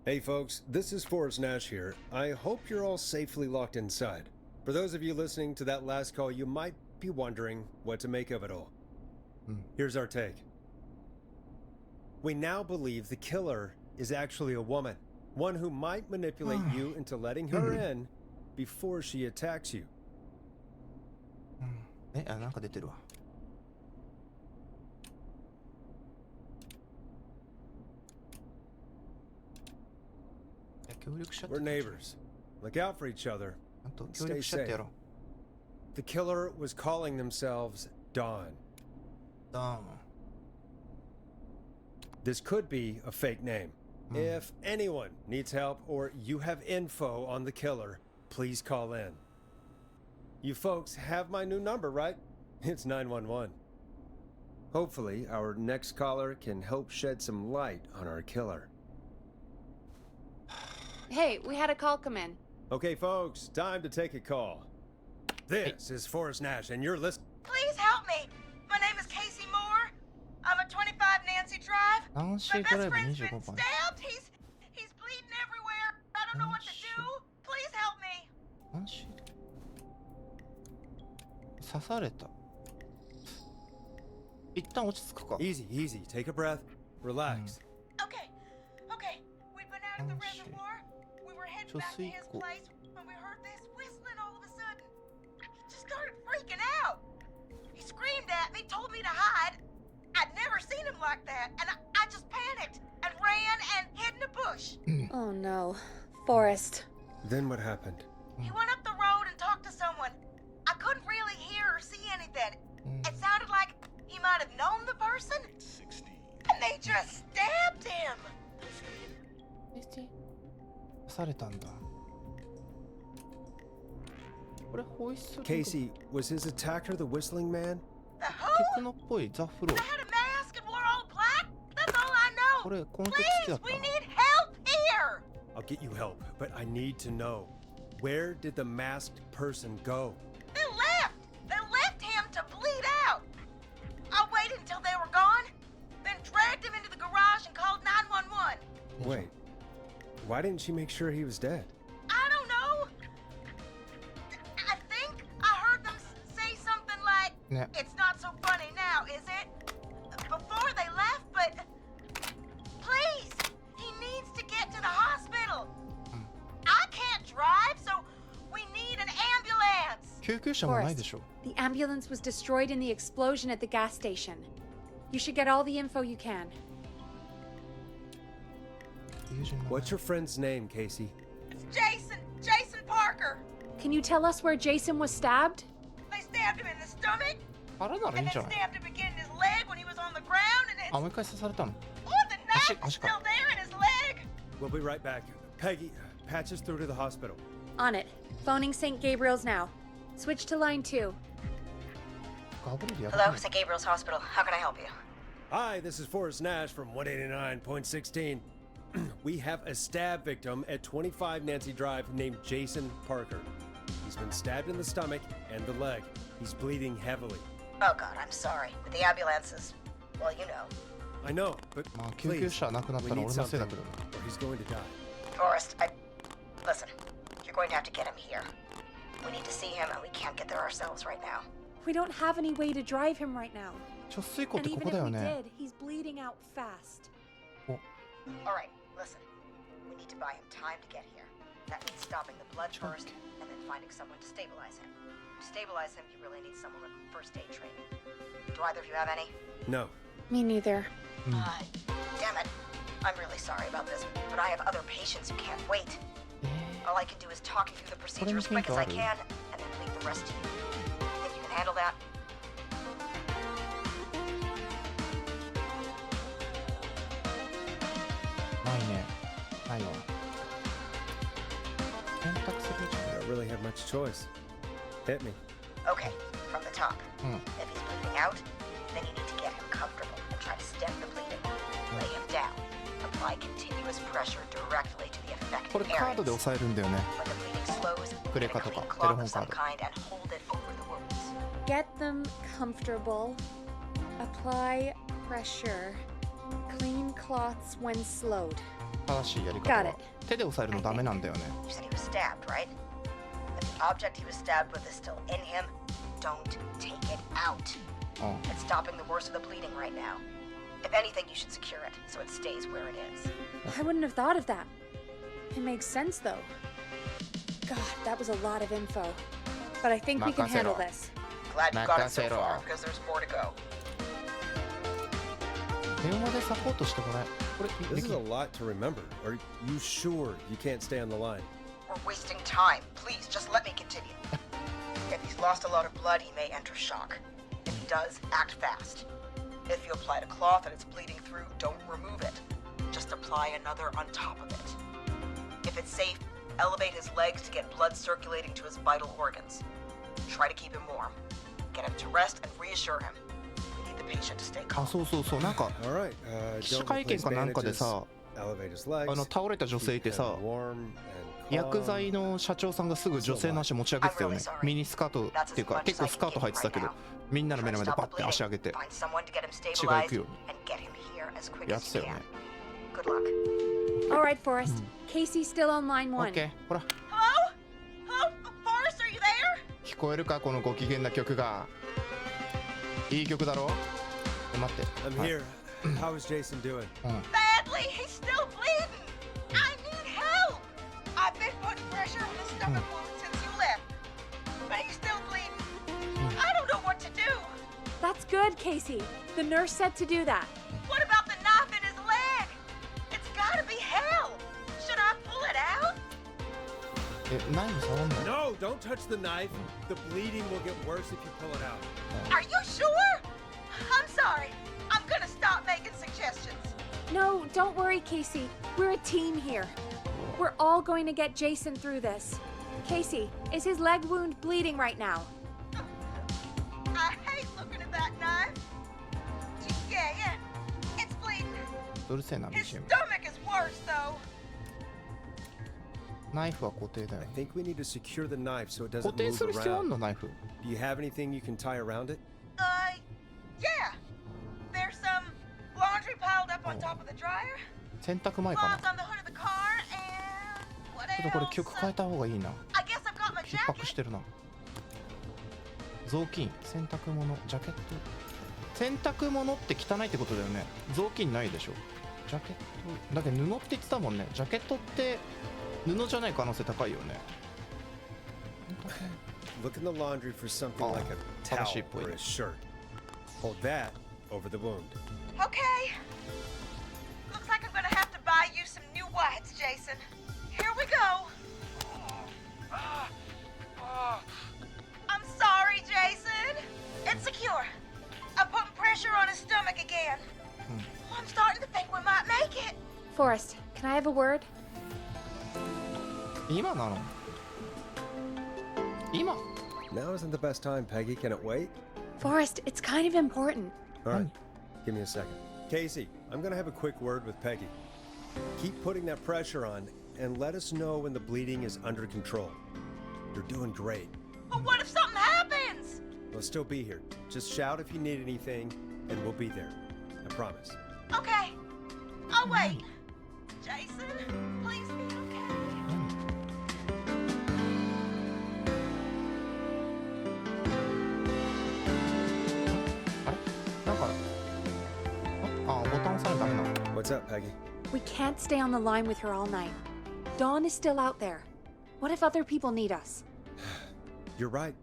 [SPEAKER 4] Hey folks, this is Forrest Nash here. I hope you're all safely locked inside. For those of you listening to that last call, you might be wondering what to make of it all. Here's our take. We now believe the killer is actually a woman, one who might manipulate you into letting her in before she attacks you.
[SPEAKER 1] なんか出てるわ。協力者って
[SPEAKER 4] We're neighbors. Look out for each other
[SPEAKER 1] あと協力しちゃってやろう。
[SPEAKER 4] The killer was calling themselves Dawn.
[SPEAKER 1] ダーン。
[SPEAKER 4] This could be a fake name. If anyone needs help or you have info on the killer, please call in. You folks have my new number, right? It's 911. Hopefully, our next caller can help shed some light on our killer.
[SPEAKER 7] Hey, we had a call come in.
[SPEAKER 4] Okay, folks, time to take a call. This is Forrest Nash, and you're listening.
[SPEAKER 11] Please help me. My name is Casey Moore. I'm at 25 Nancy Drive.
[SPEAKER 1] ナンシ
[SPEAKER 11] My
[SPEAKER 1] ードラ
[SPEAKER 11] best
[SPEAKER 1] イブ
[SPEAKER 11] friend's been
[SPEAKER 1] 25番。
[SPEAKER 11] stabbed. He's bleeding everywhere. I don't know what to do. Please help me.
[SPEAKER 1] ナンシー刺された。一旦落ち着くか。
[SPEAKER 4] Easy, easy. Take a breath. Relax.
[SPEAKER 11] Okay. We'd been out of the
[SPEAKER 1] Oh, shit.
[SPEAKER 11] reservoir. We were heading back to his
[SPEAKER 1] 貯水湖。
[SPEAKER 11] place when we heard this whistling all of a sudden. He just started freaking out. He screamed at me, told me to hide. I'd never seen him like that, and I just panicked and ran and hid in a bush.
[SPEAKER 7] Oh no. Forrest.
[SPEAKER 4] Then what happened?
[SPEAKER 11] He went up the road and talked to someone. I couldn't really hear or see anything. It sounded like he might have known the person. And they just stabbed him.
[SPEAKER 1] 刺されたんだ。これホイッスル。
[SPEAKER 4] Casey, was his attacker the whistling man?
[SPEAKER 11] The
[SPEAKER 1] テ
[SPEAKER 11] who?
[SPEAKER 1] クノっぽいザ・フロー。
[SPEAKER 11] They had a mask and wore all black? That's all I know.
[SPEAKER 1] これこの時好きだ
[SPEAKER 11] Please,
[SPEAKER 1] った
[SPEAKER 11] we
[SPEAKER 1] な。
[SPEAKER 11] need help here.
[SPEAKER 4] I'll get you help, but I need to know. Where did the masked person go?
[SPEAKER 11] They left. They left him to bleed out. I waited until they were gone, then dragged him into the garage and called 911.
[SPEAKER 4] Wait, why didn't she make sure he was dead?
[SPEAKER 11] I don't know. I think I heard them say something like,
[SPEAKER 1] Yeah.
[SPEAKER 11] "It's not so funny now, is it?" Before they left, but please, he needs to get to the hospital. I can't drive, so we need an ambulance.
[SPEAKER 1] 救急車もないでしょ。
[SPEAKER 7] The ambulance was destroyed in the explosion at the gas station. You should get all the info you can.
[SPEAKER 1] 友人の名前
[SPEAKER 4] What's your friend's name, Casey?
[SPEAKER 11] It's Jason Parker.
[SPEAKER 7] Can you tell us where Jason was stabbed?
[SPEAKER 11] They stabbed him in the stomach,
[SPEAKER 1] 腹ならいい
[SPEAKER 11] and
[SPEAKER 1] んじ
[SPEAKER 11] then
[SPEAKER 1] ゃない？
[SPEAKER 11] stabbed him again in his leg when he was on the ground, and
[SPEAKER 1] あ、
[SPEAKER 11] then
[SPEAKER 1] もう一回刺されたの。
[SPEAKER 11] oh, the knife is
[SPEAKER 1] Ashika.
[SPEAKER 11] still there in his leg.
[SPEAKER 4] We'll be right back. Peggy, patch us through to the hospital.
[SPEAKER 7] On it. Phoning St. Gabriel's now. Switch to line 2.
[SPEAKER 1] ガブリルやば
[SPEAKER 11] Hello,
[SPEAKER 1] いね。
[SPEAKER 11] St. Gabriel's Hospital. How can I help you?
[SPEAKER 4] Hi, this is Forrest Nash from 189.16. We have a stab victim at 25 Nancy Drive named Jason Parker. He's been stabbed in the stomach and the leg. He's bleeding heavily.
[SPEAKER 11] Oh God, I'm sorry. But the ambulance is, well, you know.
[SPEAKER 4] I know, but
[SPEAKER 1] まあ救急
[SPEAKER 4] please,
[SPEAKER 1] 車なくなっ
[SPEAKER 4] we
[SPEAKER 1] たら
[SPEAKER 4] need
[SPEAKER 1] 俺のせい
[SPEAKER 4] something
[SPEAKER 1] だけどね。
[SPEAKER 4] or he's going to die.
[SPEAKER 11] Forrest, listen, you're going to have to get him here. We need to see him, and we can't get there ourselves right now.
[SPEAKER 7] We don't have any way to drive him right now.
[SPEAKER 1] 貯水湖っ
[SPEAKER 7] And
[SPEAKER 1] てこ
[SPEAKER 7] even
[SPEAKER 1] こだ
[SPEAKER 7] if
[SPEAKER 1] よ
[SPEAKER 7] we
[SPEAKER 1] ね。
[SPEAKER 7] did, he's bleeding out fast.
[SPEAKER 11] All right, listen. We need to buy him time to get here. That means stopping the blood first, and then finding someone to stabilize him. To stabilize him, you really need someone with first aid training. Do either of you have any?
[SPEAKER 4] No.
[SPEAKER 7] Me neither.
[SPEAKER 11] Damn it. I'm really sorry about this, but I have other patients who can't wait. All I can do is talk you through the procedure as quick as I can, and then leave the rest to you. Think you can handle that?
[SPEAKER 1] ないね。ないわ。選択するじ
[SPEAKER 4] I don't really have much choice. Hit me.
[SPEAKER 11] Okay, from the top.
[SPEAKER 1] ゃん。うん。
[SPEAKER 11] If he's bleeding out, then you need to get him comfortable and try to stem the bleeding. Lay him down. Apply continuous pressure directly to the
[SPEAKER 1] こ
[SPEAKER 11] affected
[SPEAKER 1] れカード
[SPEAKER 11] areas.
[SPEAKER 1] で押さえるんだよね。
[SPEAKER 11] When the bleeding slows,
[SPEAKER 1] クレ
[SPEAKER 11] get
[SPEAKER 1] カ
[SPEAKER 11] a
[SPEAKER 1] とか
[SPEAKER 11] clean
[SPEAKER 1] テレ
[SPEAKER 11] cloth
[SPEAKER 1] ホン
[SPEAKER 11] of
[SPEAKER 1] カー
[SPEAKER 11] some
[SPEAKER 1] ド。
[SPEAKER 11] kind and hold it over the wounds.
[SPEAKER 7] Get them comfortable. Apply pressure. Clean cloths when slowed.
[SPEAKER 1] 正しいやり
[SPEAKER 7] Got
[SPEAKER 1] 方
[SPEAKER 7] it.
[SPEAKER 1] は。手で押さえるのダメなんだよね。
[SPEAKER 11] You said he was stabbed, right? If the object he was stabbed with is still in him, don't take it out.
[SPEAKER 1] うん。
[SPEAKER 11] It's stopping the worst of the bleeding right now. If anything, you should secure it so it stays where it is.
[SPEAKER 7] I wouldn't have thought of that. It makes sense though. God, that was a lot of info. But I think we can handle this.
[SPEAKER 11] Glad you got it so
[SPEAKER 1] Makasero.
[SPEAKER 11] far, because there's more to go.
[SPEAKER 1] 電話でサポートしてもらえ。これで
[SPEAKER 4] This
[SPEAKER 1] き
[SPEAKER 4] is a
[SPEAKER 1] る？
[SPEAKER 4] lot to remember. Are you sure you can't stay on the line?
[SPEAKER 11] We're wasting time. Please, just let me continue. If he's lost a lot of blood, he may enter shock. If he does, act fast. If you applied a cloth and it's bleeding through, don't remove it. Just apply another on top of it. If it's safe, elevate his legs to get blood circulating to his vital organs. Try to keep him warm. Get him to rest and reassure him. We need the patient to stay
[SPEAKER 1] あ、
[SPEAKER 11] calm.
[SPEAKER 1] そうそうそう、なんか
[SPEAKER 4] All right.
[SPEAKER 1] 記者
[SPEAKER 4] Don't
[SPEAKER 1] 会見
[SPEAKER 4] replace
[SPEAKER 1] かなんかで
[SPEAKER 4] bandages.
[SPEAKER 1] さ、
[SPEAKER 4] Elevate his legs.
[SPEAKER 1] 倒れた女性いて
[SPEAKER 4] keep
[SPEAKER 1] さ
[SPEAKER 4] him warm and
[SPEAKER 1] 薬
[SPEAKER 4] calm.
[SPEAKER 1] 剤の社長さんがすぐ女性の足持ち上げてたよね。ミニスカートっていうか結構スカート履いてたけど、みんなの目の前でバッて足上げて
[SPEAKER 11] Find someone to get him
[SPEAKER 1] 血が行
[SPEAKER 11] stabilized
[SPEAKER 1] くよう
[SPEAKER 11] and get him here as quick
[SPEAKER 1] にやっ
[SPEAKER 11] as
[SPEAKER 1] てた
[SPEAKER 11] you
[SPEAKER 1] よ
[SPEAKER 11] can.
[SPEAKER 1] ね。
[SPEAKER 11] Good luck.
[SPEAKER 7] All right, Forrest. Casey's still on line
[SPEAKER 1] オ
[SPEAKER 7] one.
[SPEAKER 1] ッケー、ほら
[SPEAKER 11] Hello? Hello? Forrest, are you there?
[SPEAKER 1] 聞こえるかこのご機嫌な曲が。いい曲だろ。待って。
[SPEAKER 4] I'm
[SPEAKER 1] はい
[SPEAKER 4] here. How is Jason doing?
[SPEAKER 11] Badly. He's still bleeding. I need help. I've been putting pressure on his stomach wound since you left. But he's still bleeding. I don't know what to do.
[SPEAKER 7] That's good, Casey. The nurse said to do that.
[SPEAKER 11] What about the knife in his leg? It's gotta be hell. Should I pull it out?
[SPEAKER 1] え、ナイフ触んの？
[SPEAKER 4] No, don't touch the knife. The bleeding will get worse if you pull it out.
[SPEAKER 11] Are you sure? I'm sorry. I'm gonna stop making suggestions.
[SPEAKER 7] No, don't worry, Casey. We're a team here. We're all going to get Jason through this. Casey, is his leg wound bleeding right now?
[SPEAKER 11] I hate looking at that knife. Yeah. It's bleeding.
[SPEAKER 1] うるせえな
[SPEAKER 11] His
[SPEAKER 1] BGM。
[SPEAKER 11] stomach is worse, though.
[SPEAKER 1] ナイフは固定だよ
[SPEAKER 4] I。think we need to secure the knife so it
[SPEAKER 1] 固
[SPEAKER 4] doesn't
[SPEAKER 1] 定
[SPEAKER 4] move
[SPEAKER 1] する必要あん
[SPEAKER 4] around.
[SPEAKER 1] のナイフ？
[SPEAKER 4] Do you have anything you can tie around it?
[SPEAKER 11] Yeah. There's some laundry piled up on top of the dryer.
[SPEAKER 1] 洗濯前か
[SPEAKER 11] Cloths
[SPEAKER 1] な。
[SPEAKER 11] on the hood of the car, and what
[SPEAKER 1] ちょっとこれ
[SPEAKER 11] else?
[SPEAKER 1] 曲変えた方がいいな。
[SPEAKER 11] I guess I've got my
[SPEAKER 1] 逼迫し
[SPEAKER 11] jacket.
[SPEAKER 1] てるな。雑巾、洗濯物、ジャケット。洗濯物って汚いってことだよね。雑巾ないでしょ。ジャケットだけど布って言ってたもんね。ジャケットって布じゃない可能性高いよね。
[SPEAKER 4] Look in the laundry for something
[SPEAKER 1] Oh,
[SPEAKER 4] like a towel
[SPEAKER 1] 正しいっぽいね。
[SPEAKER 4] or a shirt. Hold that over the wound.
[SPEAKER 11] Okay. Looks like I'm gonna have to buy you some new whites, Jason. Here we go. I'm sorry, Jason. It's secure. I'm putting pressure on his stomach again. I'm starting to think we might make it.
[SPEAKER 7] Forrest, can I have a word?
[SPEAKER 1] 今なの？今？
[SPEAKER 4] Now isn't the best time, Peggy. Can it wait?
[SPEAKER 7] Forrest, it's kind of important.
[SPEAKER 4] All right. Give me a second. Casey, I'm going to have a quick word with Peggy. Keep putting that pressure on and let us know when the bleeding is under control. You're doing great.
[SPEAKER 11] But what if something happens?
[SPEAKER 4] We'll still be here. Just shout if you need anything, and we'll be there. I promise.
[SPEAKER 11] Okay. I'll wait. Jason, please be okay.
[SPEAKER 1] あれ？なんかボタン押さないとダメなの？
[SPEAKER 4] What's up, Peggy?
[SPEAKER 7] We can't stay on the line with her all night. Dawn is still out there. What if other people need us?
[SPEAKER 4] You're right.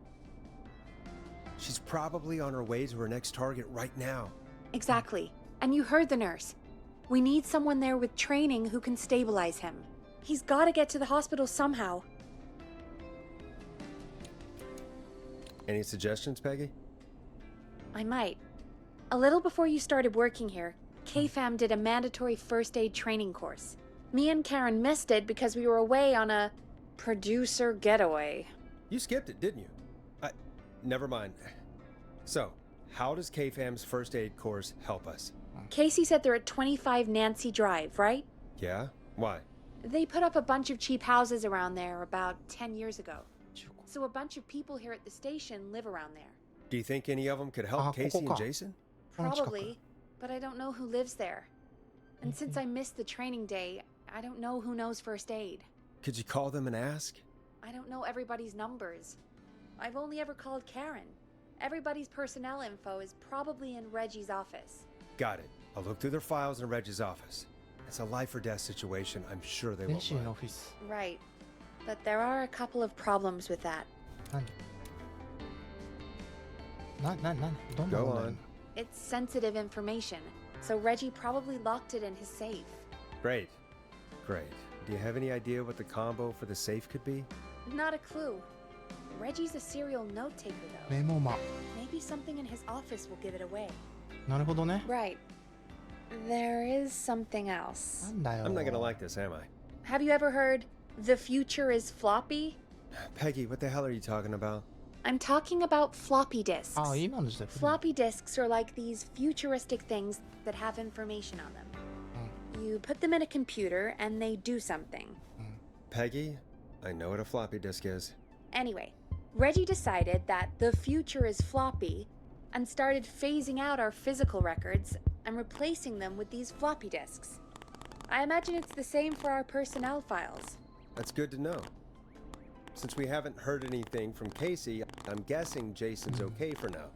[SPEAKER 4] She's probably on her way to her next target right now.
[SPEAKER 7] Exactly. And you heard the nurse. We need someone there with training who can stabilize him. He's got to get to the hospital somehow.
[SPEAKER 4] Any suggestions, Peggy?
[SPEAKER 7] I might. A little before you started working here, KFAM did a mandatory first aid training course. Me and Karen missed it because we were away on a producer getaway.
[SPEAKER 4] You skipped it, didn't you? Never mind. So, how does KFAM's first aid course help us?
[SPEAKER 7] Casey said they're at 25 Nancy Drive, right?
[SPEAKER 4] Yeah? Why?
[SPEAKER 7] They put up a bunch of cheap houses around there about 10 years ago. So a bunch of people here at the station live around there.
[SPEAKER 4] Do you think any of them could help Casey and Jason?
[SPEAKER 7] Probably, but I don't know who lives there. And since I missed the training day, I don't know who knows first aid.
[SPEAKER 4] Could you call them and ask?
[SPEAKER 7] I don't know everybody's numbers. I've only ever called Karen. Everybody's personnel info is probably in Reggie's office.
[SPEAKER 4] Got it. I'll look through their files in Reggie's office. It's a life or death situation. I'm sure they won't
[SPEAKER 1] レジのオ
[SPEAKER 4] mind.
[SPEAKER 1] フィス。
[SPEAKER 7] Right. But there are a couple of problems with that.
[SPEAKER 1] 何？どんな
[SPEAKER 4] Go
[SPEAKER 1] 問題
[SPEAKER 4] on.
[SPEAKER 7] It's sensitive information, so Reggie probably locked it in his safe.
[SPEAKER 4] Great. Great. Do you have any idea what the combo for the safe could be?
[SPEAKER 7] Not a clue. Reggie's a serial note taker, though.
[SPEAKER 1] メモマ。
[SPEAKER 7] Maybe something in his office will give it away.
[SPEAKER 1] なるほどね。
[SPEAKER 7] Right. There is something else.
[SPEAKER 1] なんだよ。
[SPEAKER 4] I'm not gonna like this, am I?
[SPEAKER 7] Have you ever heard the future is floppy?
[SPEAKER 4] Peggy, what the hell are you talking about?
[SPEAKER 7] I'm talking about floppy disks.
[SPEAKER 1] あ、今の時代。
[SPEAKER 7] Floppy disks are like these futuristic things that have information on them. You put them in a computer and they do something.
[SPEAKER 4] Peggy, I know what a floppy disk is.
[SPEAKER 7] Anyway, Reggie decided that the future is floppy and started phasing out our physical records and replacing them with these floppy disks. I imagine it's the same for our personnel files.
[SPEAKER 4] That's good to know. Since we haven't heard anything from Casey, I'm guessing Jason's okay for now.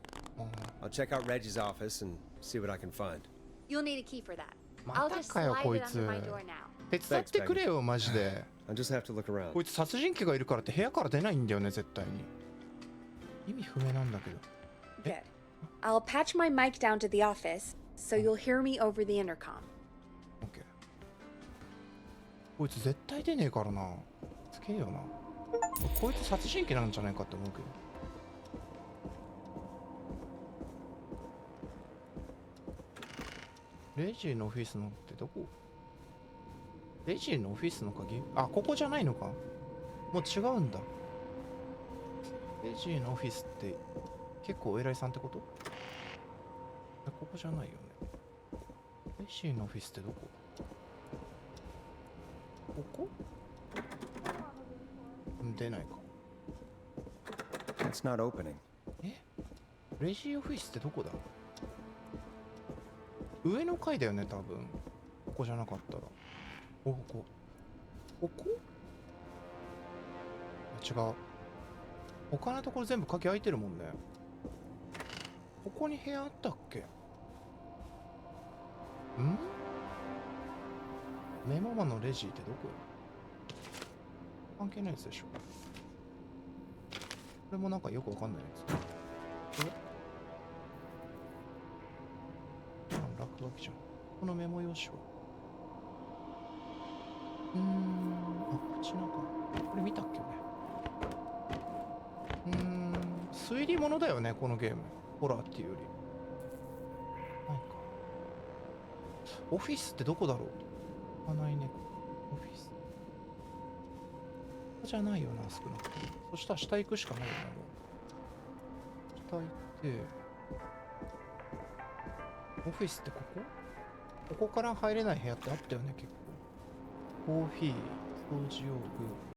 [SPEAKER 4] I'll check out Reggie's office and see what I can find.
[SPEAKER 7] You'll need a key for that.
[SPEAKER 1] ま
[SPEAKER 7] I'll
[SPEAKER 1] た
[SPEAKER 7] just
[SPEAKER 1] かよ
[SPEAKER 7] slide
[SPEAKER 1] こ
[SPEAKER 7] it
[SPEAKER 1] いつ。
[SPEAKER 7] under my door now.
[SPEAKER 1] 手伝ってくれよマジで。
[SPEAKER 4] I'll just have to look around.
[SPEAKER 1] こいつ殺人鬼がいるからって部屋から出ないんだよね絶対に。意味不明なんだけど。
[SPEAKER 7] Good. I'll patch my mic down to the office so you'll hear me over the intercom.
[SPEAKER 1] OK。こいつ絶対出ねえからな。つけよな。こいつ殺人鬼なんじゃないかって思うけど。レジのオフィスのってどこ？レジのオフィスの鍵？あ、ここじゃないのか？もう違うんだ。レジのオフィスって結構お偉いさんってこと？ここじゃないよね。レジのオフィスってどこ？ここ？出ないか。
[SPEAKER 4] It's not opening.
[SPEAKER 1] え？レジオフィスってどこだ？上の階だよね多分。ここじゃなかったら。お、ここ。ここ？違う。他のところ全部鍵開いてるもんね。ここに部屋あったっけ？ん？メモマのレジってどこ？関係ないやつでしょ。これもなんかよくわかんないやつ。落書きじゃん。このメモ用紙は。あ、こっちなんか。これ見たっけ俺。推理物だよね、このゲーム。ホラーっていうより。ないか。オフィスってどこだろう？あ、ないね。オフィス。じゃないよな、少なくとも。そしたら下行くしかないよな、もう。下行って。オフィスってここ？ここから入れない部屋ってあったよね、結構。コーヒー、掃除用具、